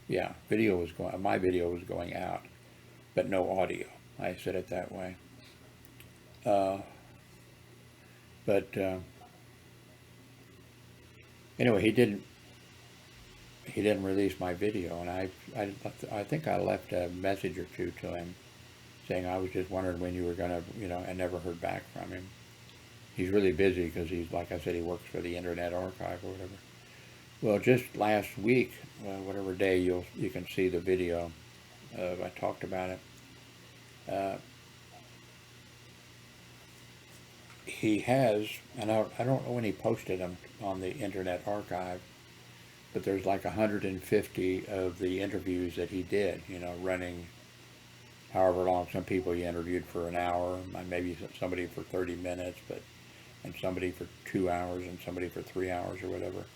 Yeah, my video was going out, but no audio. I said it that way. But anyway, he didn't release my video, and I think I left a message or two to him saying I was just wondering when you were gonna, I never heard back from him. He's really busy because he's, like I said, he works for the Internet Archive or whatever. Well, just last week, whatever day you can see the video, I talked about it. He has, and I don't know when he posted them on the Internet Archive, but there's like 150 of the interviews that he did, running however long. Some people he interviewed for an hour, maybe somebody for 30 minutes, and somebody for 2 hours, and somebody for 3 hours or whatever.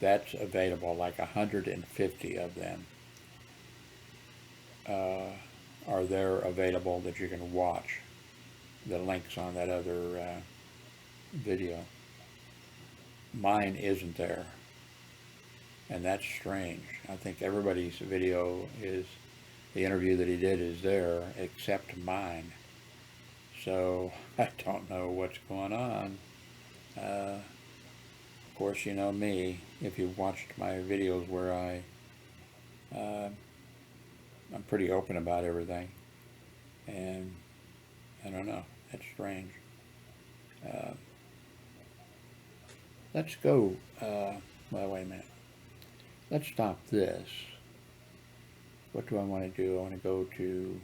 That's available, like 150 of them are there available that you can watch. The links on that other video. Mine isn't there, and that's strange. I think everybody's video is, the interview that he did is there, except mine. So I don't know what's going on. Of course, you know me, if you've watched my videos where I'm pretty open about everything, and I don't know, that's strange. Let's go, well, wait a minute. Let's stop this. What do I want to do? I want to go to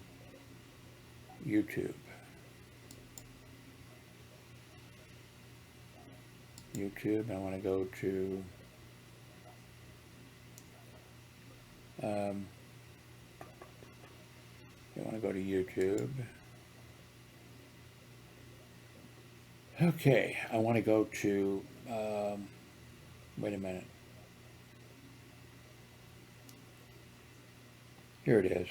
YouTube. I want to go to I want to go to YouTube. Okay, I want to go to Wait a minute. Here it is.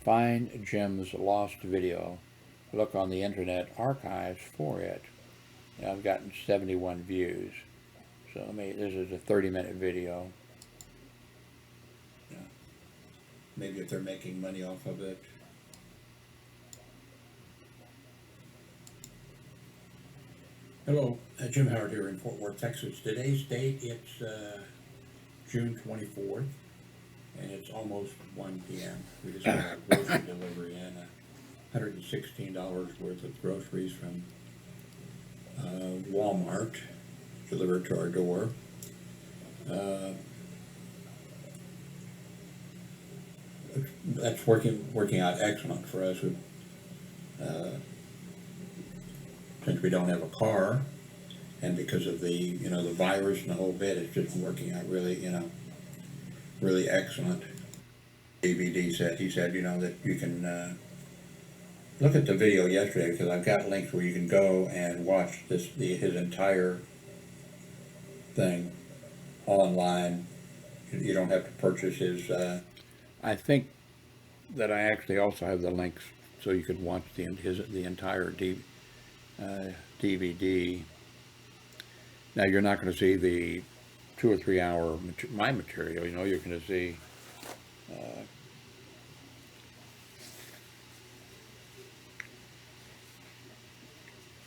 Find Jim's lost video. Look on the Internet Archives for it. And I've gotten 71 views. So this is a 30-minute video. Yeah. Maybe if they're making money off of it. Hello, Jim Howard here in Fort Worth, Texas. Today's date, it's June 24th, and it's almost 1 p.m. We just got a grocery delivery in, $116 worth of groceries from Walmart, delivered to our door. That's working out excellent for us. Since we don't have a car, and because of the the virus and the whole bit, it's just working out really really excellent. DVD said he said that you can look at the video yesterday, because I've got links where you can go and watch his entire thing online. You don't have to purchase his. I think that I actually also have the links so you could watch the entire DVD. Now you're not going to see the 2 or 3 hour my material. You're going to see.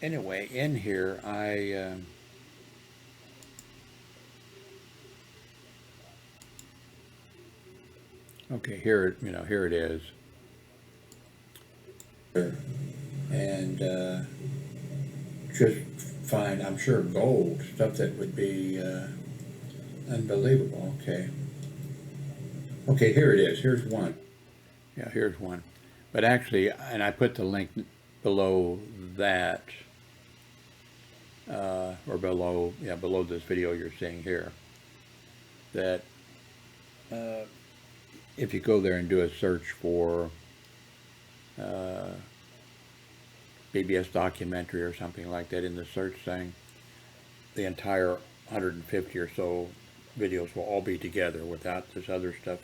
Anyway, in here okay, here it is, and just find, I'm sure, gold stuff that would be unbelievable. Okay, here it is. Here's one. Yeah, here's one. But actually, and I put the link below that, or below this video you're seeing here, that if you go there and do a search for PBS documentary or something like that in the search thing, the entire 150 or so videos will all be together without this other stuff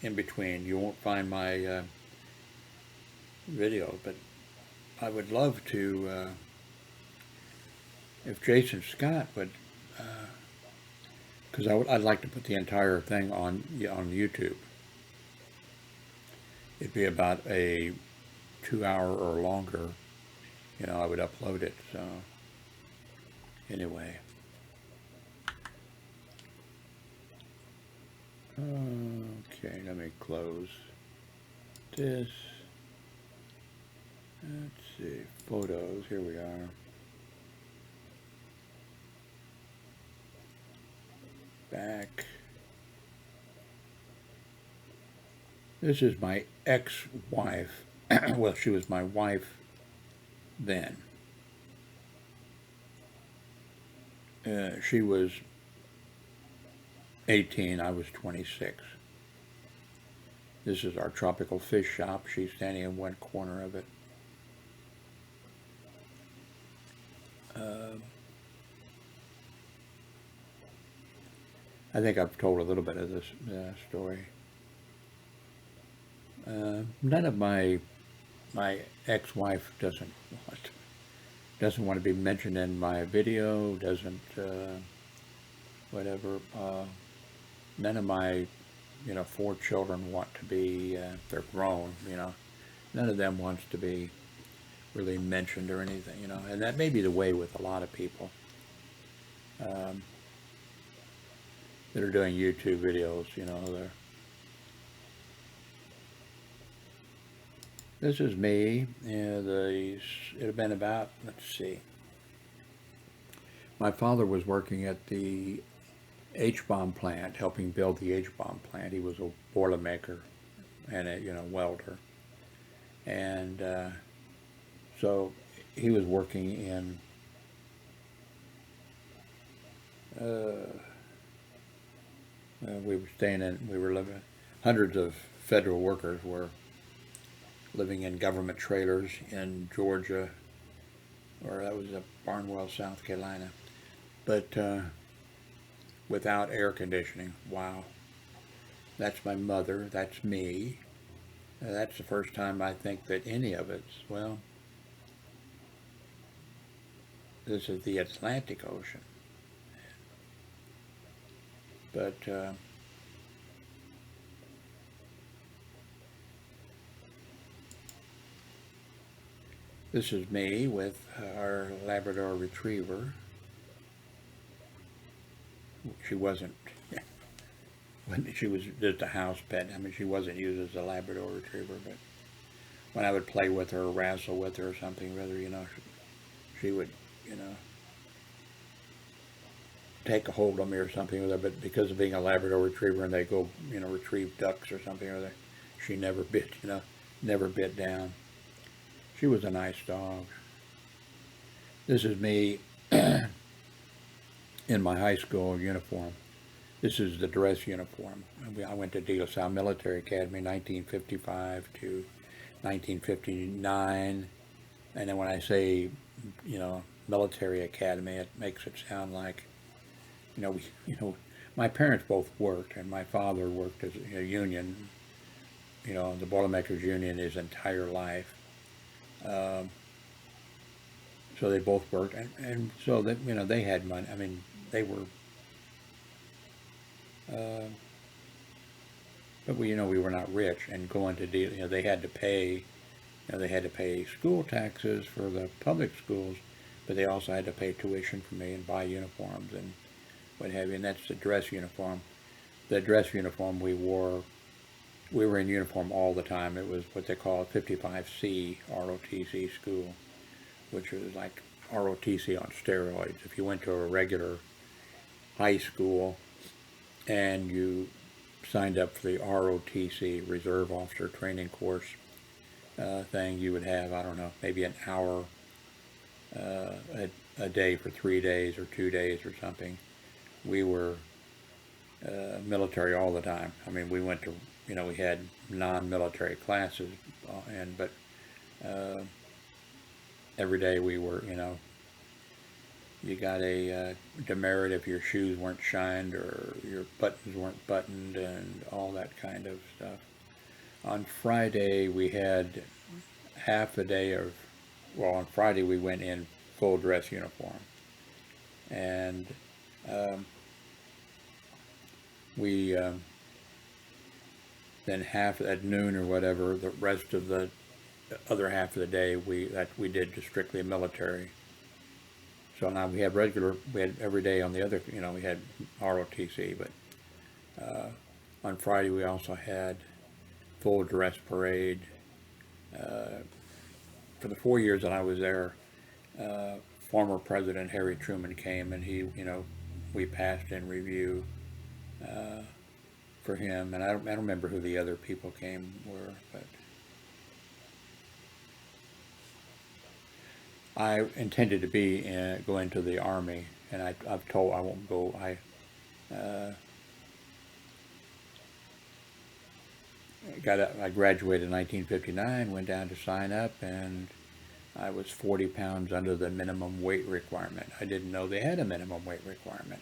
in between. You won't find my video, but I would love to, if Jason Scott would, because I'd like to put the entire thing on YouTube. It'd be about a 2 hour or longer. I would upload it. So anyway. Okay, let me close this. Let's see, photos, here we are. Back. This is my ex-wife. Well, she was my wife then. She was 18, I was 26. This is our tropical fish shop. She's standing in one corner of it. I think I've told a little bit of this story. None of my ex-wife doesn't want to be mentioned in my video. Doesn't whatever. None of my 4 children want to be. They're grown. None of them wants to be really mentioned or anything. And that may be the way with a lot of people that are doing YouTube videos. They're. This is me. It had been about, let's see. My father was working at the H-bomb plant, helping build the H-bomb plant. He was a boilermaker and a welder. And so he was working in we were living, hundreds of federal workers were living in government trailers in Georgia, or that was at Barnwell, South Carolina. But without air conditioning. Wow. That's my mother. That's me. That's the first time I think that any of it's, well, this is the Atlantic Ocean. But this is me with our Labrador Retriever. She wasn't, when she was just a house pet. I mean, she wasn't used as a Labrador Retriever, but when I would play with her or wrestle with her or something, rather, you know, she would, you know, take a hold of me or something with her, but because of being a Labrador Retriever and they go, you know, retrieve ducks or something or other, she never bit, you know, never bit down. She was a nice dog. This is me in my high school uniform. This is the dress uniform. I went to De La Salle Military Academy 1955 to 1959. And then when I say, you know, military academy, it makes it sound like, you know, my parents both worked, and my father worked as a union, you know, the Boilermakers Union his entire life. So they both worked, and so that, you know, they had money. I mean, they were, but we, you know, we were not rich, and going to deal, you know, they had to pay, you know, they had to pay school taxes for the public schools, but they also had to pay tuition for me and buy uniforms and what have you, and that's the dress uniform. The dress uniform we wore, we were in uniform all the time. It was what they call 55C ROTC school, which was like ROTC on steroids. If you went to a regular high school and you signed up for the ROTC, Reserve Officer Training Course thing, you would have, I don't know, maybe an hour a day for 3 days or 2 days or something. We were military all the time. I mean, we went to, you know, we had non-military classes, but every day we were, you know, you got a demerit if your shoes weren't shined or your buttons weren't buttoned and all that kind of stuff. On Friday we had half a day of, well, on Friday we went in full dress uniform, and we then half at noon or whatever, the rest of the other half of the day we did just strictly military. So now we had every day on the other, you know, we had ROTC, but on Friday we also had full dress parade. For the 4 years that I was there, former President Harry Truman came, and he, you know, we passed in review for him, and I don't remember who the other people were, but I intended to go into the Army, and I've told I won't go. I graduated in 1959, went down to sign up, and I was 40 pounds under the minimum weight requirement. I didn't know they had a minimum weight requirement.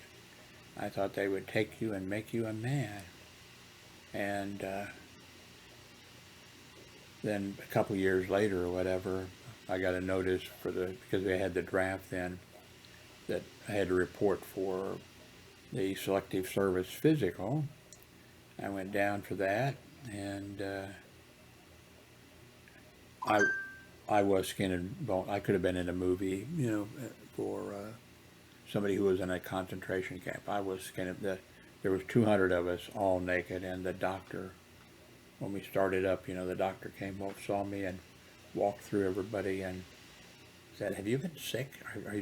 I thought they would take you and make you a man. And then a couple years later or whatever, I got a notice because they had the draft then, that I had to report for the Selective Service Physical. I went down for that, and I was skin and bone. I could have been in a movie, you know, for somebody who was in a concentration camp. I was skin and there was 200 of us all naked, and the doctor, when we started up, you know, the doctor came up, saw me, and walked through everybody and said, "Have you been sick?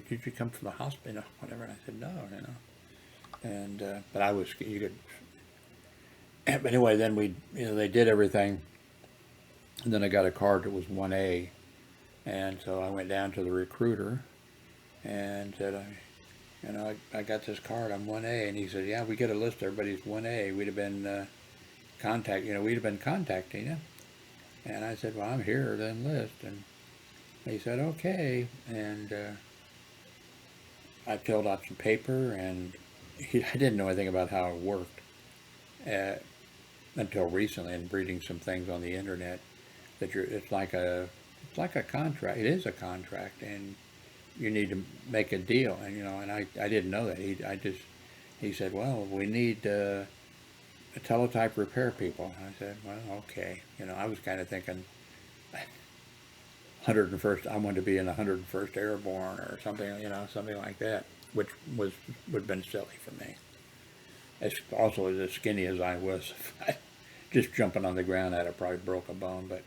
Did you come from the hospital?" You know, whatever. And I said, "No, you know." And but I was, you could. But anyway, then they did everything, and then I got a card that was 1A, and so I went down to the recruiter and said, I got this card, I'm 1A, and he said, "Yeah, we get a list, everybody's 1A. We'd have been we'd have been contacting you." And I said, "Well, I'm here, then list." And he said, "Okay." And I filled out some paper, and I didn't know anything about how it worked uh, until recently, and reading some things on the internet that it's like a contract. It is a contract, and you need to make a deal. And and I didn't know that. He said, well, we need a teletype repair people. I said, well, okay. I was kind of thinking 101st. I wanted to be in the 101st Airborne or something, something like that, which would have been silly for me. Also, as skinny as I was, just jumping on the ground, I'd have probably broke a bone. But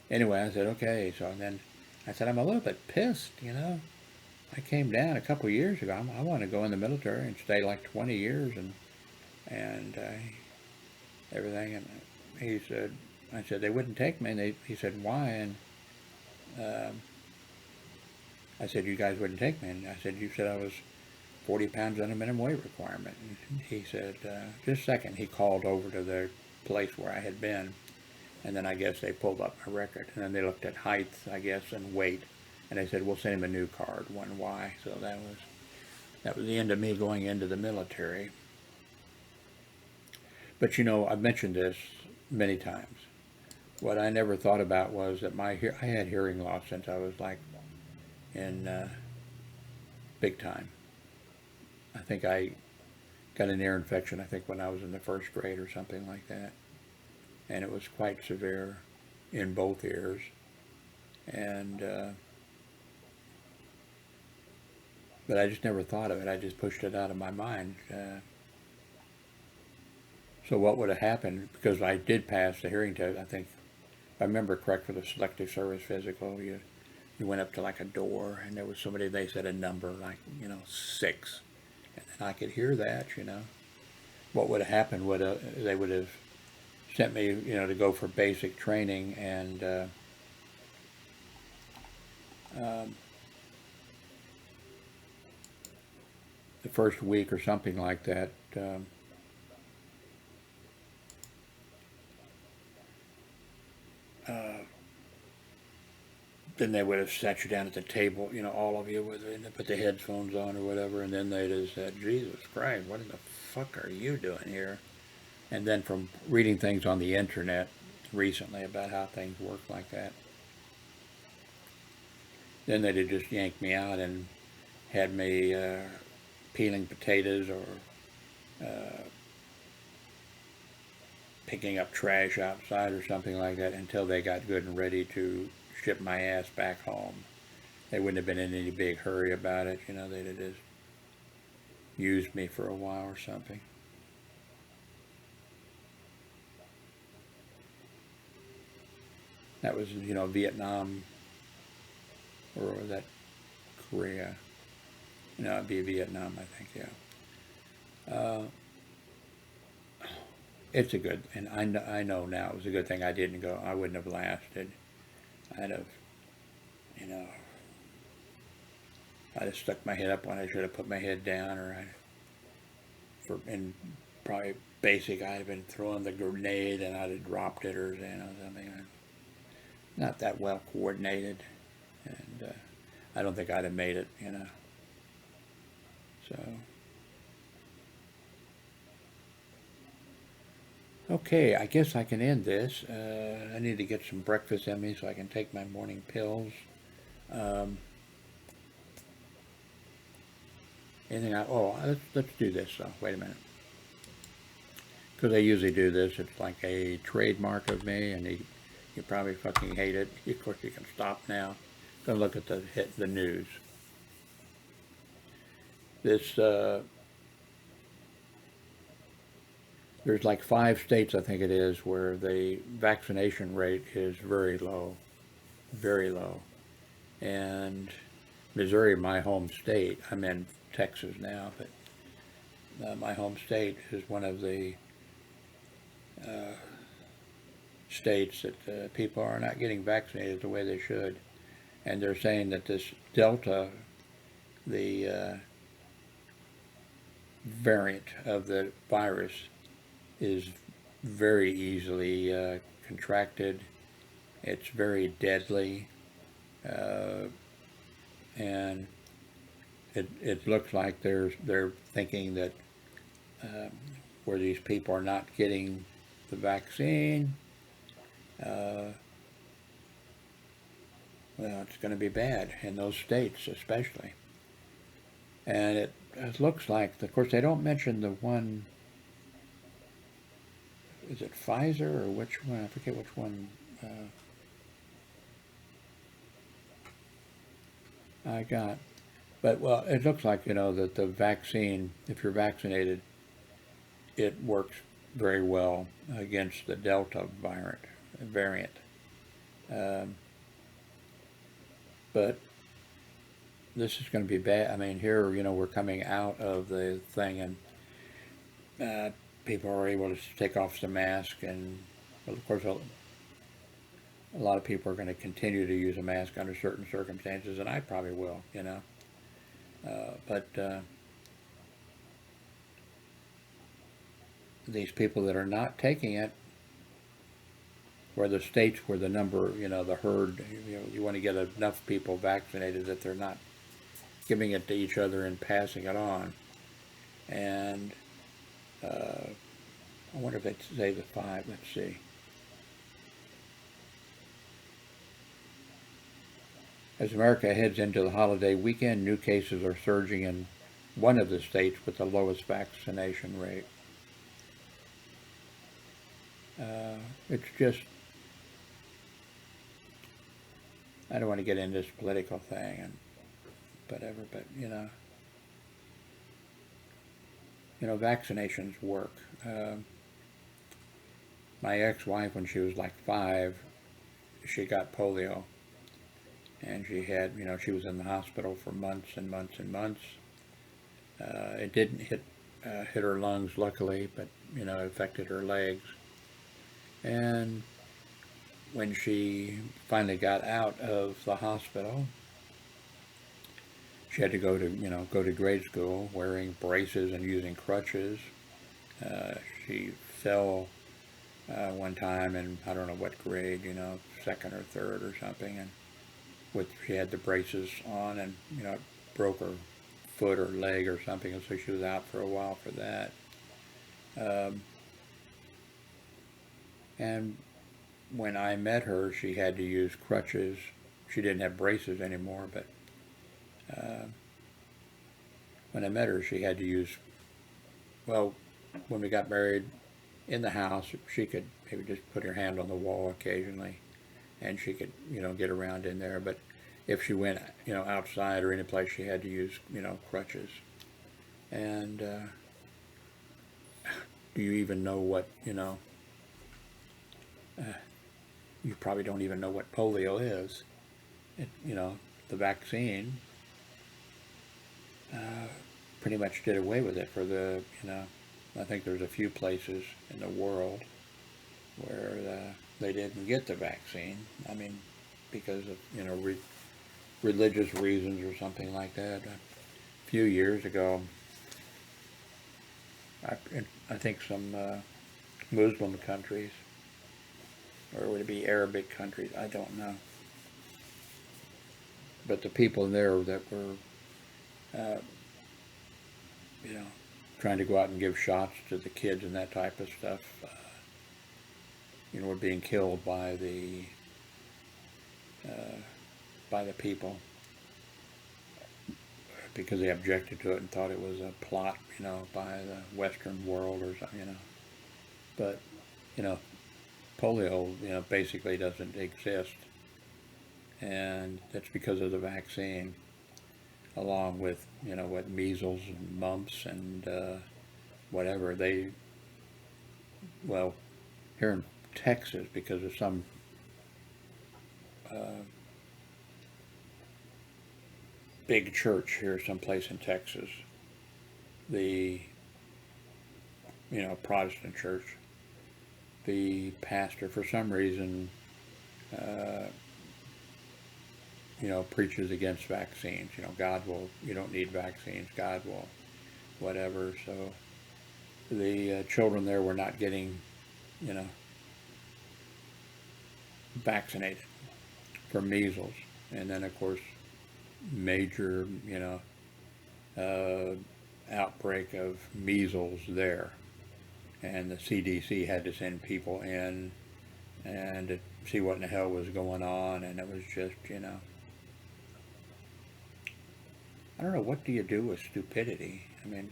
anyway, I said, okay. So then I said, I'm a little bit pissed. I came down a couple of years ago. I want to go in the military and stay like 20 years and everything. And I said they wouldn't take me. And he said, why? And I said, you guys wouldn't take me. And I said, you said I was 40 pounds under minimum weight requirement. And he said, just a second. He called over to the place where I had been. And then I guess they pulled up my record. And then they looked at height, I guess, and weight. And they said, we'll send him a new card, 1Y. So that was the end of me going into the military. But I've mentioned this many times. What I never thought about was that I had hearing loss since I was like in big time. I think I got an ear infection, I think when I was in the first grade or something like that. And it was quite severe in both ears. And but I just never thought of it. I just pushed it out of my mind. So what would have happened, because I did pass the hearing test, I think, if I remember correct, for the selective service physical, you went up to like a door, and there was somebody, they said a number, like, 6. And I could hear that, What would have happened they would have sent me, to go for basic training, and the first week or something like that, then they would have sat you down at the table, all of you, and put the headphones on or whatever, and then they'd have said, Jesus Christ, what in the fuck are you doing here? And then from reading things on the internet recently about how things work like that, then they'd have just yanked me out and had me peeling potatoes or picking up trash outside or something like that until they got good and ready to ship my ass back home. They wouldn't have been in any big hurry about it, they'd have just used me for a while or something. That was, Vietnam, or was that Korea? It'd be Vietnam, I think, yeah. It's a good, and I know now it was a good thing I didn't go. I wouldn't have lasted. I'd have stuck my head up when I should have put my head down, or in probably basic, I'd have been throwing the grenade and I'd have dropped it or something. Not that well coordinated, and I don't think I'd have made it, So, okay, I guess I can end this. I need to get some breakfast in me so I can take my morning pills. Let's do this though. Wait a minute. Because I usually do this. It's like a trademark of me, and you probably fucking hate it. Of course, you can stop now. Go look at the news. This there's like 5 states, I think it is, where the vaccination rate is very low, and Missouri, my home state. I'm in Texas now, but my home state is one of the states that people are not getting vaccinated the way they should, and they're saying that this Delta, the variant of the virus, is very easily contracted. It's very deadly, and it looks like they're thinking that where these people are not getting the vaccine, well, it's going to be bad in those states especially. And it looks like, of course, they don't mention the one, is it Pfizer or which one? I forget which one I got. But, well, it looks like, that the vaccine, if you're vaccinated, it works very well against the Delta variant. But this is going to be bad. I mean, here, we're coming out of the thing, and people are able to take off the mask, and well, of course, a lot of people are going to continue to use a mask under certain circumstances, and I probably will, but these people that are not taking it, where the states where the number, the herd, you want to get enough people vaccinated that they're not giving it to each other and passing it on. And I wonder if they say the 5, let's see. As America heads into the holiday weekend, new cases are surging in one of the states with the lowest vaccination rate. It's just, I don't want to get into this political thing and whatever, but vaccinations work. My ex-wife, when she was like 5, she got polio, and she had, she was in the hospital for months and months and months. It didn't hit her lungs, luckily, but it affected her legs. And when she finally got out of the hospital, she had to go to grade school wearing braces and using crutches. She fell one time in, I don't know what grade, second or third or something, and she had the braces on, and it broke her foot or leg or something, and so she was out for a while for that. And when I met her, she had to use crutches. She didn't have braces anymore, but when I met her, she had to use, well, when we got married in the house, she could maybe just put her hand on the wall occasionally, and she could, get around in there. But if she went, outside or any place, she had to use, crutches. And do you even know what, you probably don't even know what polio is. The vaccine pretty much did away with it for the, I think there's a few places in the world where they didn't get the vaccine. I mean, because of, religious reasons or something like that. A few years ago, I think some Muslim countries, or would it be Arabic countries? I don't know. But the people there that were, trying to go out and give shots to the kids and that type of stuff, were being killed by the people because they objected to it and thought it was a plot, by the Western world or something, But, polio, basically doesn't exist, and that's because of the vaccine, along with, what measles and mumps and whatever. Well, here in Texas, because of some big church here someplace in Texas, the Protestant church, the pastor, for some reason, preaches against vaccines. You don't need vaccines, God will, whatever. So the children there were not getting, vaccinated for measles. And then, of course, major, outbreak of measles there, and the CDC had to send people in and to see what in the hell was going on, and it was just, I don't know, what do you do with stupidity? I mean,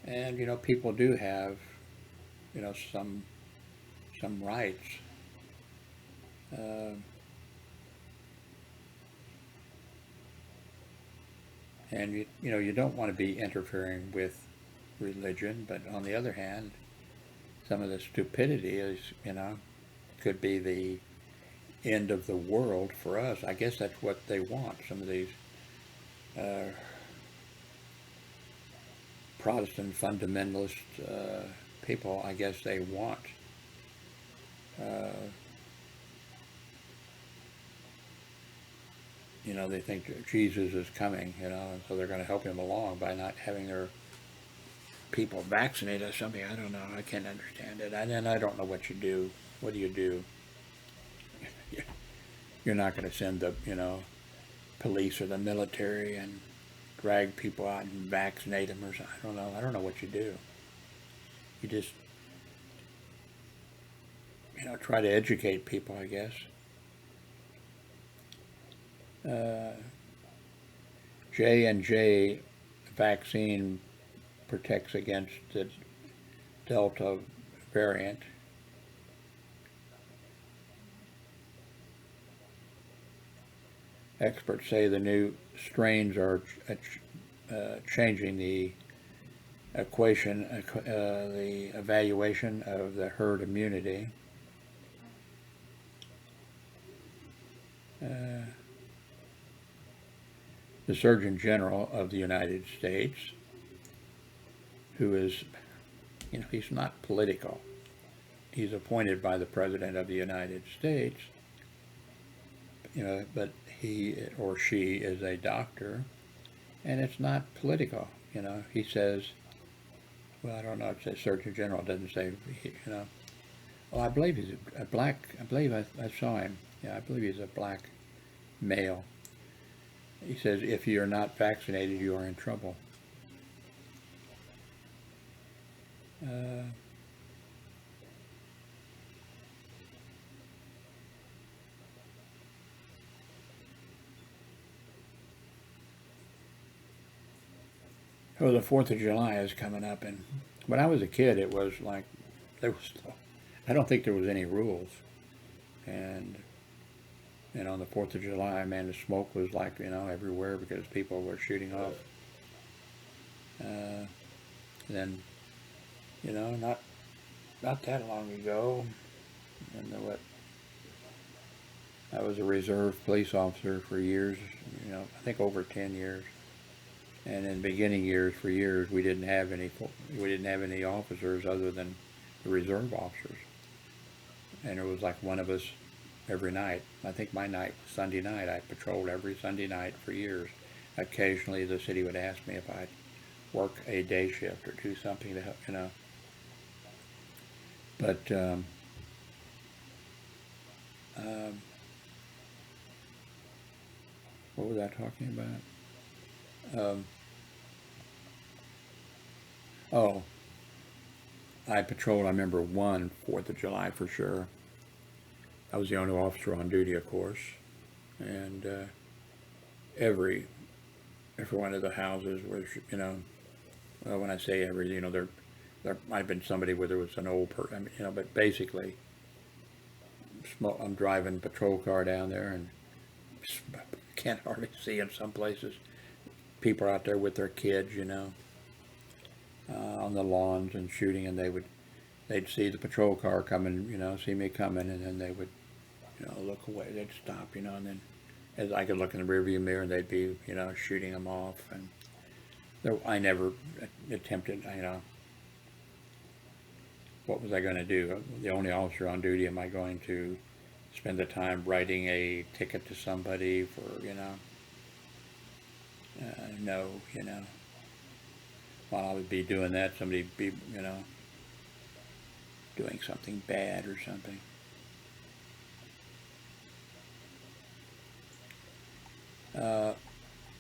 and people do have, some rights. Uh, and you don't want to be interfering with religion, but on the other hand, some of the stupidity is, could be the end of the world for us. I guess that's what they want. Some of these Protestant fundamentalist people, I guess they want they think that Jesus is coming, and so they're going to help him along by not having their people vaccinated or something. I don't know. I can't understand it. And I don't know what you do. What do you do? You're not going to send the, police or the military and drag people out and vaccinate them or something. I don't know. I don't know what you do. You just, try to educate people, I guess. J&J vaccine protects against the Delta variant. Experts say the new strains are changing the equation, the evaluation of the herd immunity. The Surgeon General of the United States, who is, he's not political. He's appointed by the President of the United States, but he or she is a doctor, and it's not political. He says, well, I don't know, it says Surgeon General, it doesn't say, oh, I believe he's a black, I believe I saw him. Yeah, I believe he's a black male. He says, if you're not vaccinated, you are in trouble. Oh, the 4th of July is coming up, and when I was a kid, it was like, I don't think there was any rules. And on the 4th of July, man, the smoke was like, everywhere because people were shooting off. Then, not that long ago, I was a reserve police officer for years, I think over 10 years. And in the beginning years, for years, we didn't have any officers other than the reserve officers. And there was like one of us every night. I think my night was Sunday night. I patrolled every Sunday night for years. Occasionally the city would ask me if I'd work a day shift or do something to help, But what was I talking about? Oh, I patrolled, I remember one 4th of July for sure. I was the only officer on duty, of course, and every one of the houses was, well, when I say every, there might have been somebody where there was an old person, but basically, I'm driving a patrol car down there and can't hardly see in some places. People are out there with their kids, on the lawns and shooting, and they'd see the patrol car coming, see me coming, and then they would, look away. They'd stop, and then as I could look in the rearview mirror, and they'd be, shooting them off. And I never attempted, what was I going to do? The only officer on duty, am I going to spend the time writing a ticket to somebody for, no, while I would be doing that, somebody would be, doing something bad or something.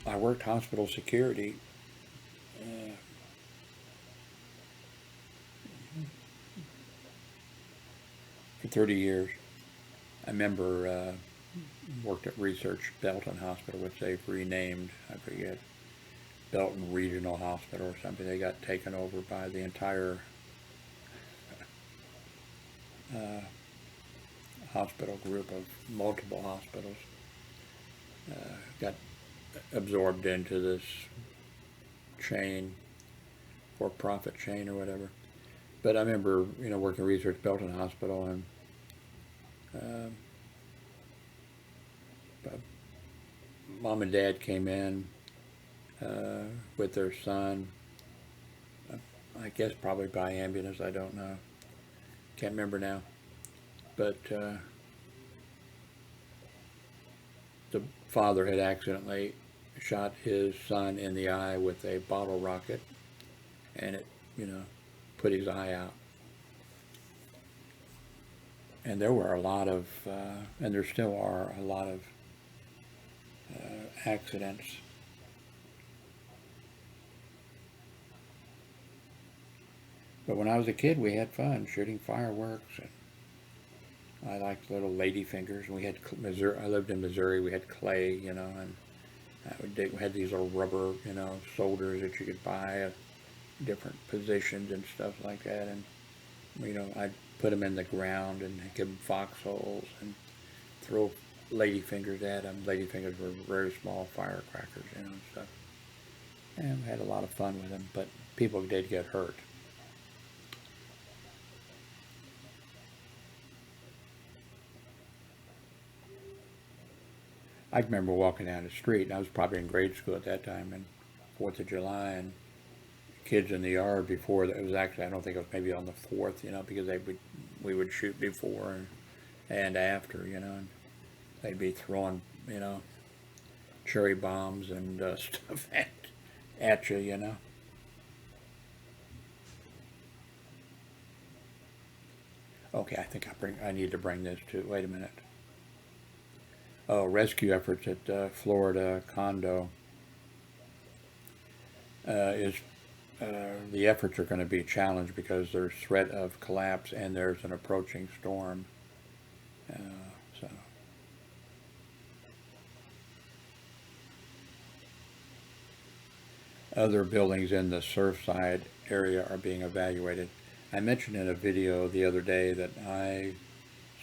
I worked hospital security for 30 years. I remember worked at Research Belton Hospital, which they've renamed, I forget, Belton Regional Hospital or something. They got taken over by the entire hospital group of multiple hospitals. Got absorbed into this chain, for-profit chain or whatever. But I remember, working at Research Belton Hospital, and Mom and Dad came in with their son. I guess probably by ambulance. I don't know. Can't remember now. But the father had accidentally shot his son in the eye with a bottle rocket, and it, put his eye out. And there were a lot of, and there still are a lot of accidents. But when I was a kid, we had fun shooting fireworks, and I liked little lady fingers. We had Missouri. I lived in Missouri. We had clay, and we had these little rubber, soldiers that you could buy at different positions and stuff like that. And I'd put them in the ground and give them foxholes and throw lady fingers at them. Lady fingers were very small firecrackers, and stuff. And we had a lot of fun with them, but people did get hurt. I remember walking down the street, and I was probably in grade school at that time, and 4th of July, and kids in the yard before, it was actually, I don't think it was maybe on the 4th, because we would shoot before and after, and they'd be throwing, cherry bombs and stuff at you, Okay, I think I need to bring this to, wait a minute. Oh, rescue efforts at Florida condo the efforts are going to be challenged because there's threat of collapse and there's an approaching storm. So other buildings in the Surfside area are being evaluated. I mentioned in a video the other day that I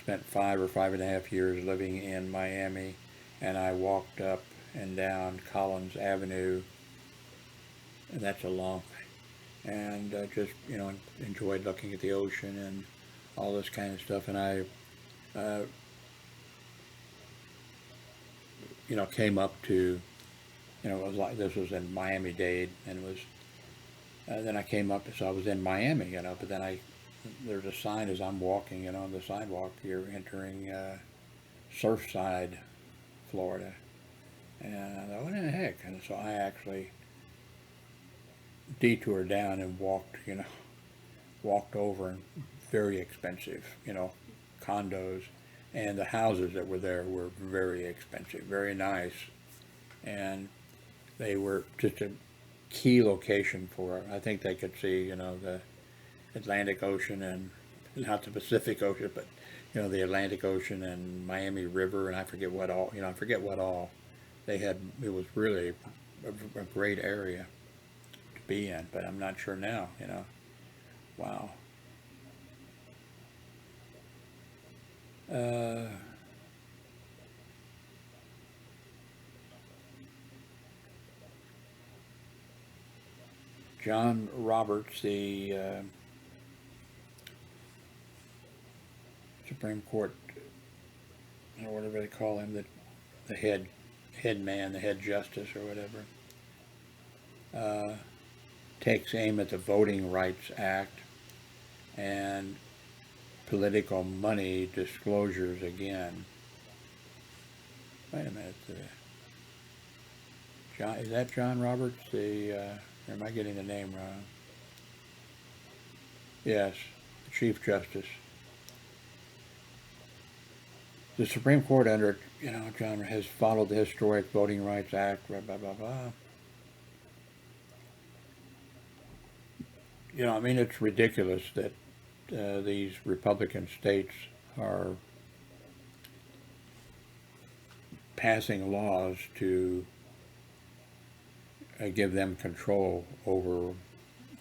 spent 5 or 5.5 years living in Miami, and I walked up and down Collins Avenue, and that's a long thing, and just enjoyed looking at the ocean and all this kind of stuff. And I came up to, it was like, this was in Miami-Dade, and it was then I came up, so I was in Miami, but then there's a sign as I'm walking, on the sidewalk, you're entering Surfside, Florida. And I thought, what in the heck? And so I actually detoured down and walked over, and very expensive, condos. And the houses that were there were very expensive, very nice. And they were just a key location for, I think they could see, the Atlantic Ocean, and not the Pacific Ocean, but the Atlantic Ocean and Miami River, and I forget what all they had. It was really a great area to be in, but I'm not sure now. Wow. John Roberts, the Supreme Court, or whatever they call him, the head man, the head justice or whatever, takes aim at the Voting Rights Act and political money disclosures again. Wait a minute. Is that John Roberts? Or am I getting the name wrong? Yes, the Chief Justice. The Supreme Court under, John, has followed the Historic Voting Rights Act, blah, blah, blah, blah. I mean, it's ridiculous that these Republican states are passing laws to give them control over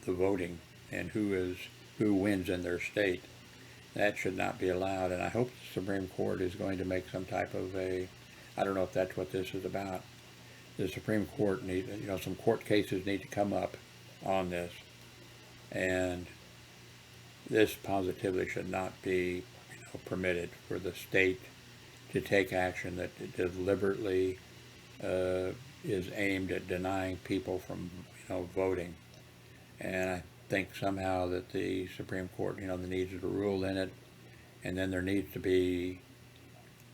the voting and who wins in their state. That should not be allowed, and I hope the Supreme Court is going to make some type of I don't know if that's what this is about. The Supreme Court some court cases need to come up on this, and this positively should not be, permitted for the state to take action that deliberately is aimed at denying people from, voting. And I think somehow that the Supreme Court, there needs to rule in it, and then there needs to be,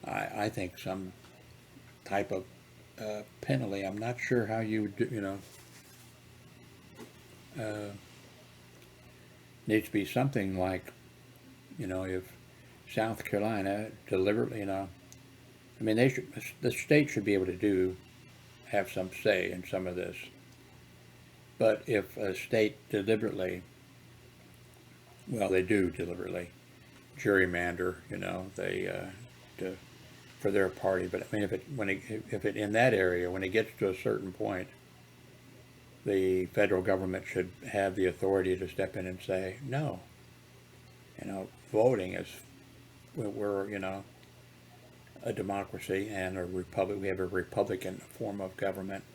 I think, some type of penalty. I'm not sure how you do, needs to be something like, if South Carolina deliberately, I mean, the state should be able to have some say in some of this. But if a state deliberately, well, they do deliberately gerrymander, for their party. But I mean, if it in that area, when it gets to a certain point, the federal government should have the authority to step in and say, no, voting is, we're, a democracy and a republic. We have a Republican form of government.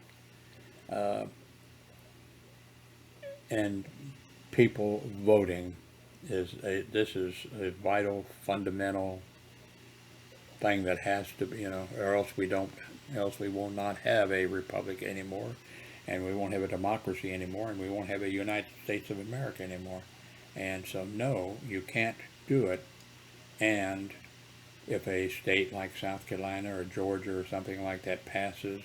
And people voting this is a vital, fundamental thing that has to be, or else we will not have a republic anymore, and we won't have a democracy anymore, and we won't have a United States of America anymore. And so, no, you can't do it. And if a state like South Carolina or Georgia or something like that passes,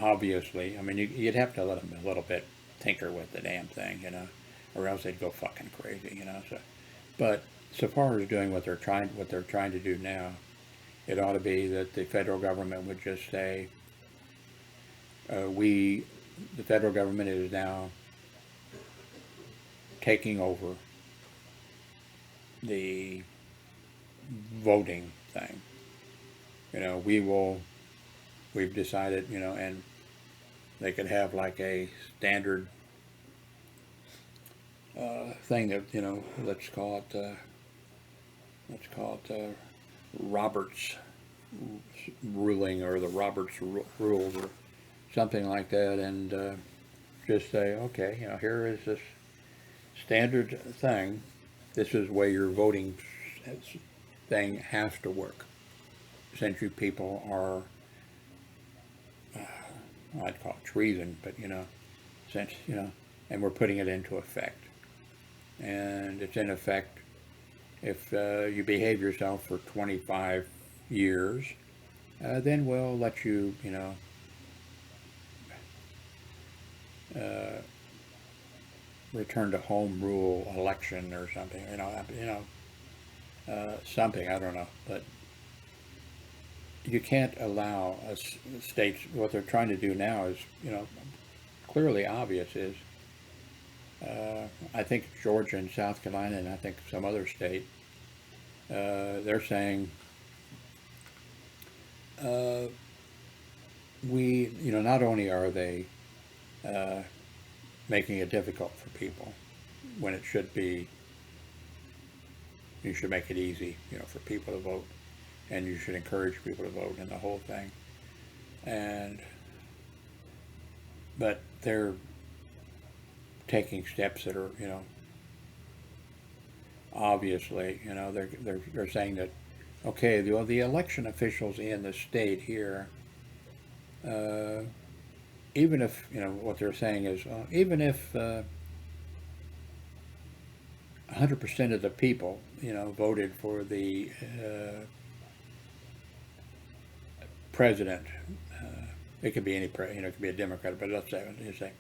obviously, I mean, you'd have to let them a little bit tinker with the damn thing, or else they'd go fucking crazy, So, but so far as doing what they're trying to do now, it ought to be that the federal government would just say, the federal government is now taking over the voting thing. We've decided, and they could have like a standard thing that, let's call it Roberts ruling, or the Roberts rules, or something like that, and just say, okay, here is this standard thing. This is where your voting thing has to work. Since you people are, I'd call it treason, but since, and we're putting it into effect. And it's in effect if you behave yourself for 25 years, then we'll let you, return to home rule election or something, something, I don't know, but you can't allow states, what they're trying to do now is, clearly obvious is, I think Georgia and South Carolina, and I think some other state, they're saying, not only are they making it difficult for people when it should be, you should make it easy, for people to vote, and you should encourage people to vote in the whole thing. But they're taking steps that are, obviously, they're saying that, okay, the election officials in the state here, even if, what they're saying is, even if 100% of the people, voted for the president, it could be any president, it could be a Democrat, but let's say,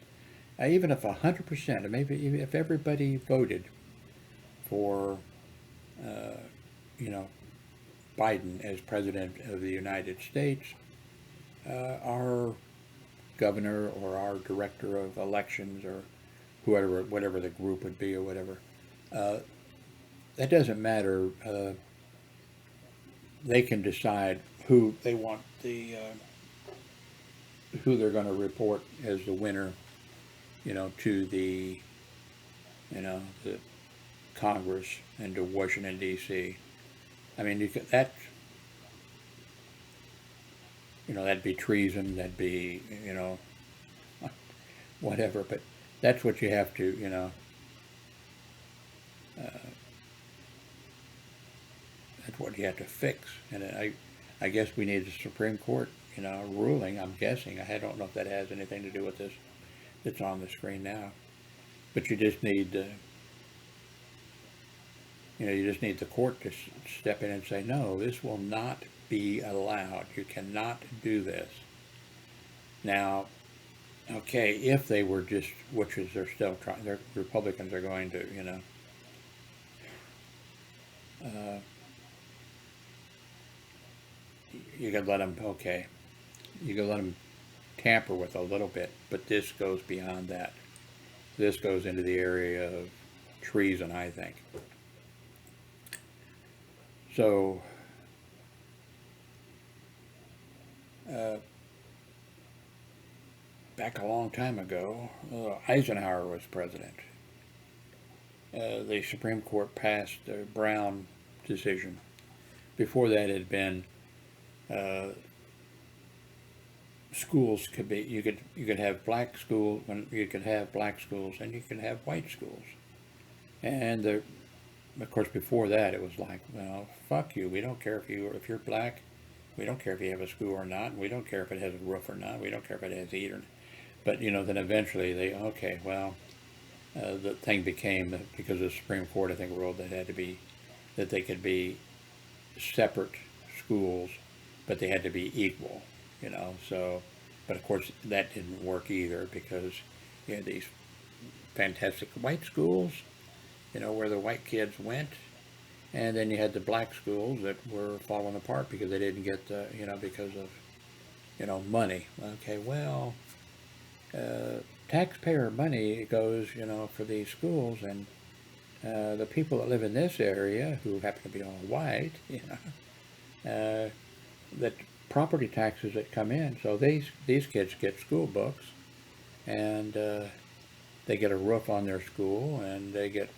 even if 100%, or maybe even if everybody voted for, Biden as President of the United States, our governor or our director of elections or whoever, whatever the group would be or whatever, that doesn't matter. They can decide who they want who they're going to report as the winner, to the, the Congress and to Washington D.C. I mean, that'd be treason. That'd be, whatever. But that's what you have to, that's what you have to fix. And I guess we need a Supreme Court, ruling. I'm guessing. I don't know if that has anything to do with this that's on the screen now. But you just need, you just need the court to step in and say, no, this will not be allowed. You cannot do this. Now, okay, if they were just, which is they're still trying, Republicans are going to, you could let them, okay, you could let them tamper with a little bit, but this goes beyond that. This goes into the area of treason, I think. So, back a long time ago, Eisenhower was president. The Supreme Court passed the Brown decision. Before that, it had been schools could be, you could have black schools, you could have black schools, and you could have white schools. And of course, before that, it was like, well, fuck you. We don't care if you're black. We don't care if you have a school or not. We don't care if it has a roof or not. We don't care if it has heat or not. But, then eventually the thing became that because the Supreme Court, I think, ruled that they could be separate schools, but they had to be equal, so, but of course that didn't work either because you had these fantastic white schools, where the white kids went, and then you had the black schools that were falling apart because they didn't get the, because of, money. Okay, well, taxpayer money goes, for these schools, and the people that live in this area who happen to be all white, that property taxes that come in, so these kids get school books, and they get a roof on their school, and they get,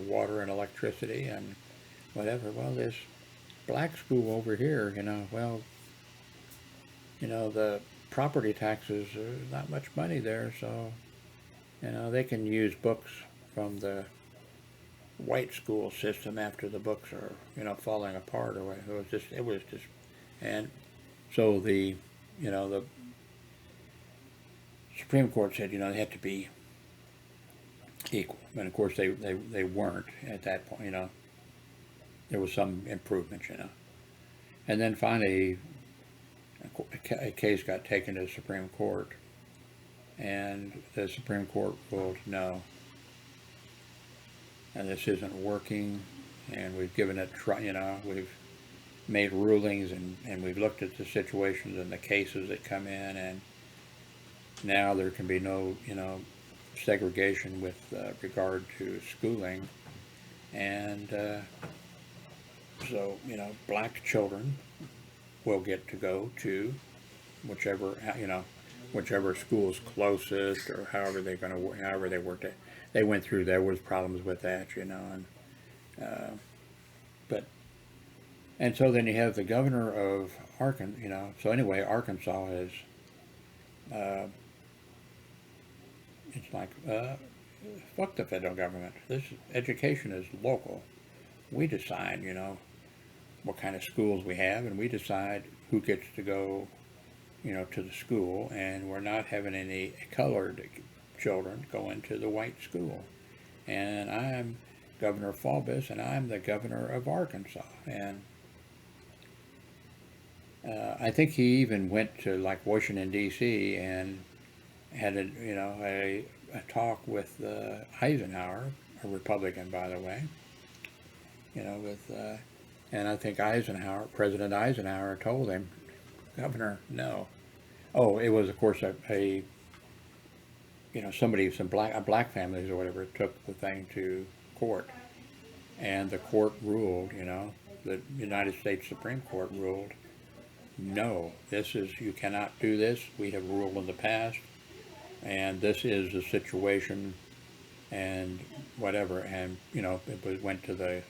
water and electricity and whatever. Well, this black school over here, the property taxes, there's not much money there, so, they can use books from the white school system after the books are, falling apart or whatever. It was just, and so the Supreme Court said, they had to be equal. And of course they weren't at that point, there was some improvement, And then finally, a case got taken to the Supreme Court, and the Supreme Court ruled no, and this isn't working, and we've given it, we've made rulings, and we've looked at the situations and the cases that come in, and now there can be no, segregation with regard to schooling, and so, black children will get to go to whichever school's closest, or however they worked it. They went through, there was problems with that, and and so then you have the governor of Arkansas, so anyway, Arkansas is, it's like, fuck the federal government. This education is local. We decide, what kind of schools we have, and we decide who gets to go, to the school, and we're not having any colored children go into the white school. And I'm Governor Faubus, and I'm the governor of Arkansas, and I think he even went to like Washington D.C. and had a talk with Eisenhower, a Republican, by the way, with And I think President Eisenhower told him, Governor, no. Oh, it was, of course, some black families or whatever took the thing to court. And the court ruled, the United States Supreme Court ruled, no, you cannot do this. We have ruled in the past, and this is the situation, and whatever. And, went to the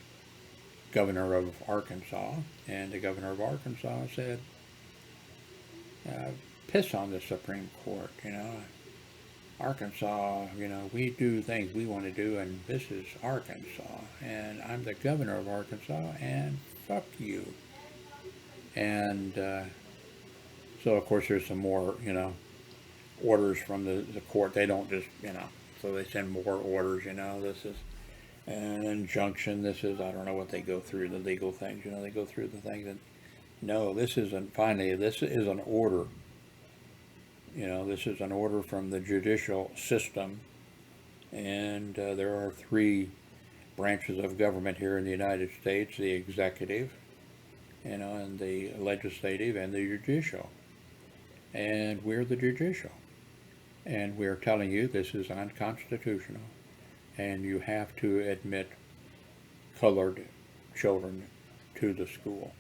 governor of Arkansas, and the governor of Arkansas said, piss on the Supreme Court, Arkansas, we do things we want to do, and this is Arkansas, and I'm the governor of Arkansas, and fuck you. And so, of course, there's some more, orders from the court. They don't just, so they send more orders, this is an injunction, this is, I don't know what they go through, the legal things, they go through the things, and no, this is an order. This is an order from the judicial system, and there are 3 branches of government here in the United States: the executive, and the legislative, and the judicial. And we're the judicial, and we're telling you this is unconstitutional, and you have to admit colored children to the school.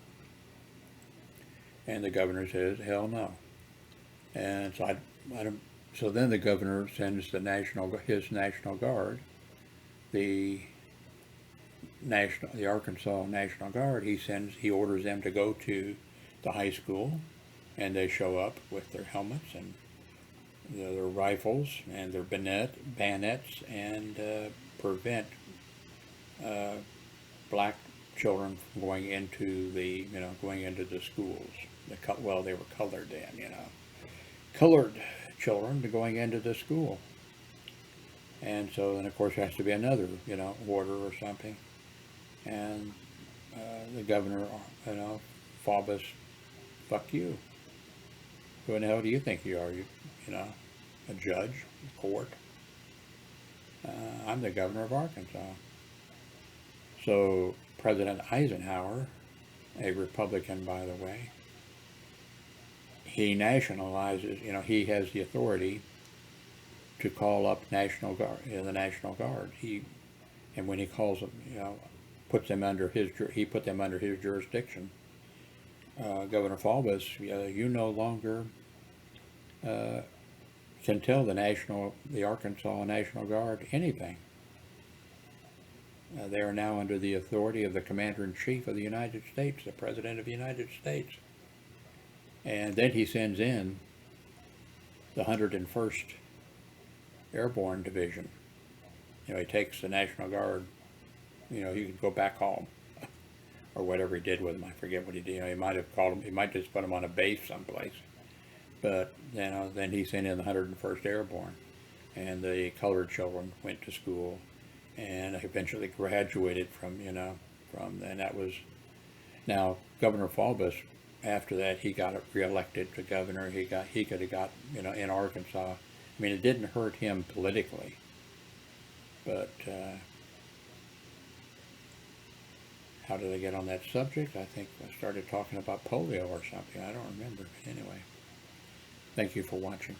And the governor says, hell no. And so so then the governor sends his National Guard, the Arkansas National Guard. He orders them to go to the high school, and they show up with their helmets and their rifles and their bayonets, and prevent black children from going into the schools. They were colored then, colored children going into the school. And so then, of course, there has to be another, order or something. And the governor, Faubus, fuck you. Who in the hell do you think you are? A judge, a court? I'm the governor of Arkansas. So President Eisenhower, a Republican, by the way, he nationalizes, he has the authority to call up the National Guard. And when he calls them, put them under his jurisdiction. Governor Faubus, you no longer can tell the Arkansas National Guard anything. They are now under the authority of the Commander-in-Chief of the United States, the President of the United States. And then he sends in the 101st Airborne Division. He takes the National Guard, he could go back home. Or whatever he did with them. I forget what he did. He might have called them, he might just put them on a base someplace. But, then he sent in the 101st Airborne. And the colored children went to school and eventually graduated and that was, now, Governor Faubus, after that, he got reelected to governor. He could have got, in Arkansas. I mean, it didn't hurt him politically, but how did I get on that subject? I think I started talking about polio or something. I don't remember. Anyway, thank you for watching.